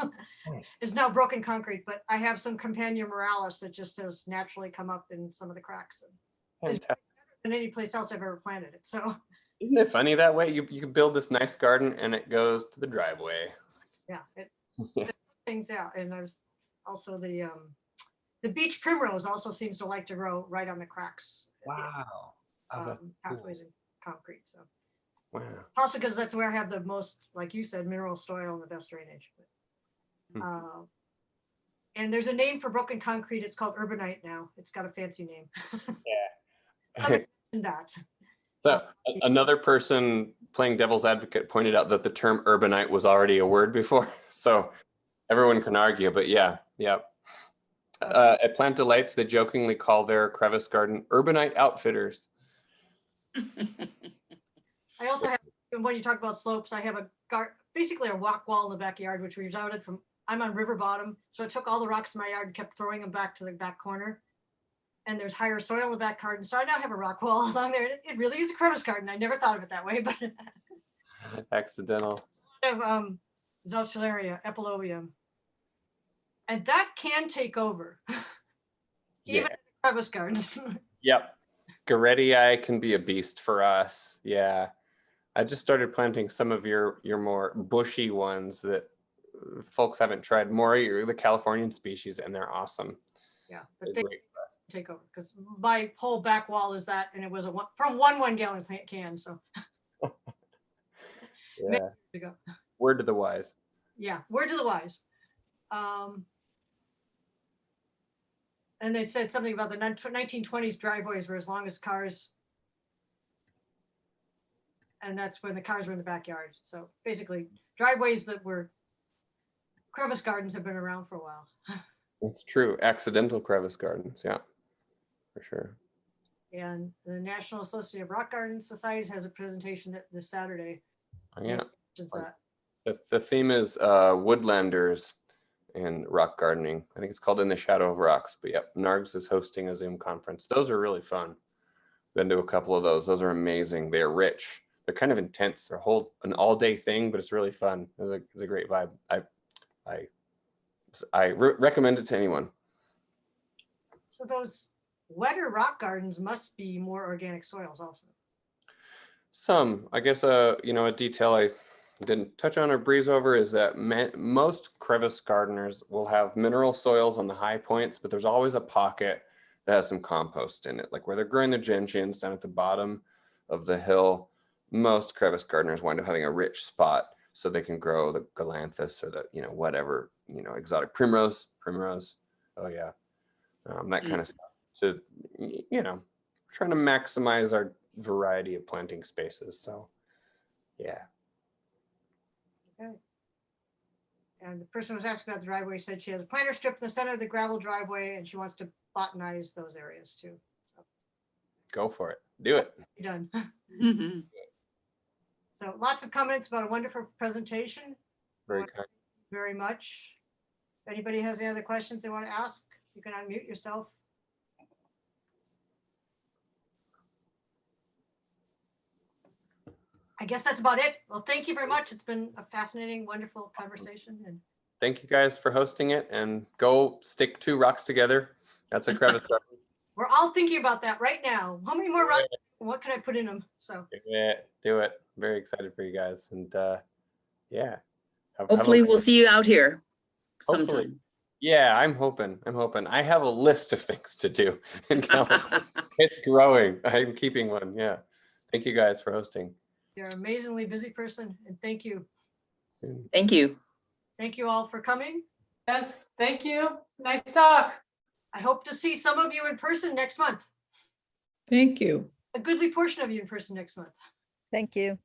Nice. it's now broken concrete, but I have some Campania moralis that just has naturally come up in some of the cracks. And it's better than any place else I've ever planted it. So Isn't it funny that way? You can build this nice garden and it goes to the driveway. yeah, it things out. And there's also the beach primrose also seems to like to grow right on the cracks. Wow. Oh, that's Pathways in concrete. So wow. also because that's where I have the most, like you said, mineral soil and the best drainage. And there's a name for broken concrete. It's called urbanite now. It's got a fancy name. Yeah. That. So another person playing devil's advocate pointed out that the term urbanite was already a word before. So everyone can argue, but yeah. At Plant Delights, they jokingly call their crevice garden urbanite outfitters. I also have, when you talk about slopes, I have basically a rock wall in the backyard, which resulted from, I'm on river bottom. So I took all the rocks in my yard and kept throwing them back to the back corner. And there's higher soil in the back garden. So I now have a rock wall along there. It really is a crevice garden. I never thought of it that way, but Accidental. I have Zalchilaria, epilobium. And that can take over. Even in a crevice garden. Yep. Goretti can be a beast for us. Yeah. I just started planting some of your more bushy ones that folks haven't tried. More the Californian species, and they're awesome. Yeah, They're but they great for us. take over because my whole back wall is that, and it was from one 1 gallon can. So Yeah. ago. Word to the wise. Yeah, word to the wise. And they said something about the 1920s driveways were as long as cars. And that's when the cars were in the backyard. So basically, driveways that were crevice gardens have been around for a while. It's true. Accidental crevice gardens. Yeah, for sure. And the National Association of Rock Garden Societies has a presentation this Saturday. Yeah. That. The theme is woodlanders and rock gardening. I think it's called In the Shadow of Rocks. But yep, NARGS is hosting a Zoom conference. Those are really fun. Been to a couple of those. Those are amazing. They are rich. They're kind of intense. They're an all-day thing, but it's really fun. It's a great vibe. I recommend it to anyone. So those wetter rock gardens must be more organic soils also. Some, I guess, a detail I didn't touch on or breeze over is that most crevice gardeners will have mineral soils on the high points, but there's always a pocket that has some compost in it, like where they're growing the gentians down at the bottom of the hill. Most crevice gardeners wind up having a rich spot so they can grow the galanthus or the, whatever, exotic primrose. Oh yeah. That kind of stuff. So, trying to maximize our variety of planting spaces. So yeah. Okay. And the person who was asking about the driveway said she has a planter strip in the center of the gravel driveway and she wants to botanize those areas too. So. Go for it. Do it. Be done. Mm-hmm. So lots of comments about a wonderful presentation. Very kind. Very much. If anybody has any other questions they want to ask, you can unmute yourself. I guess that's about it. Well, thank you very much. It's been a fascinating, wonderful conversation. And Thank you guys for hosting it, and go stick 2 rocks together. That's a crevice garden. We're all thinking about that right now. How many more runs? What can I put in them? So Do it. Very excited for you guys. And yeah. Have a- Hopefully we'll see you out here Hopefully. sometime. Yeah, I'm hoping. I have a list of things to do in California. It's growing. I'm keeping one. Yeah. Thank you guys for hosting. you're an amazingly busy person, and thank you. Soon. Thank you. Thank you all for coming. Yes, thank you. Nice talk. I hope to see some of you in person next month. Thank you. A goodly portion of you in person next month. Thank you.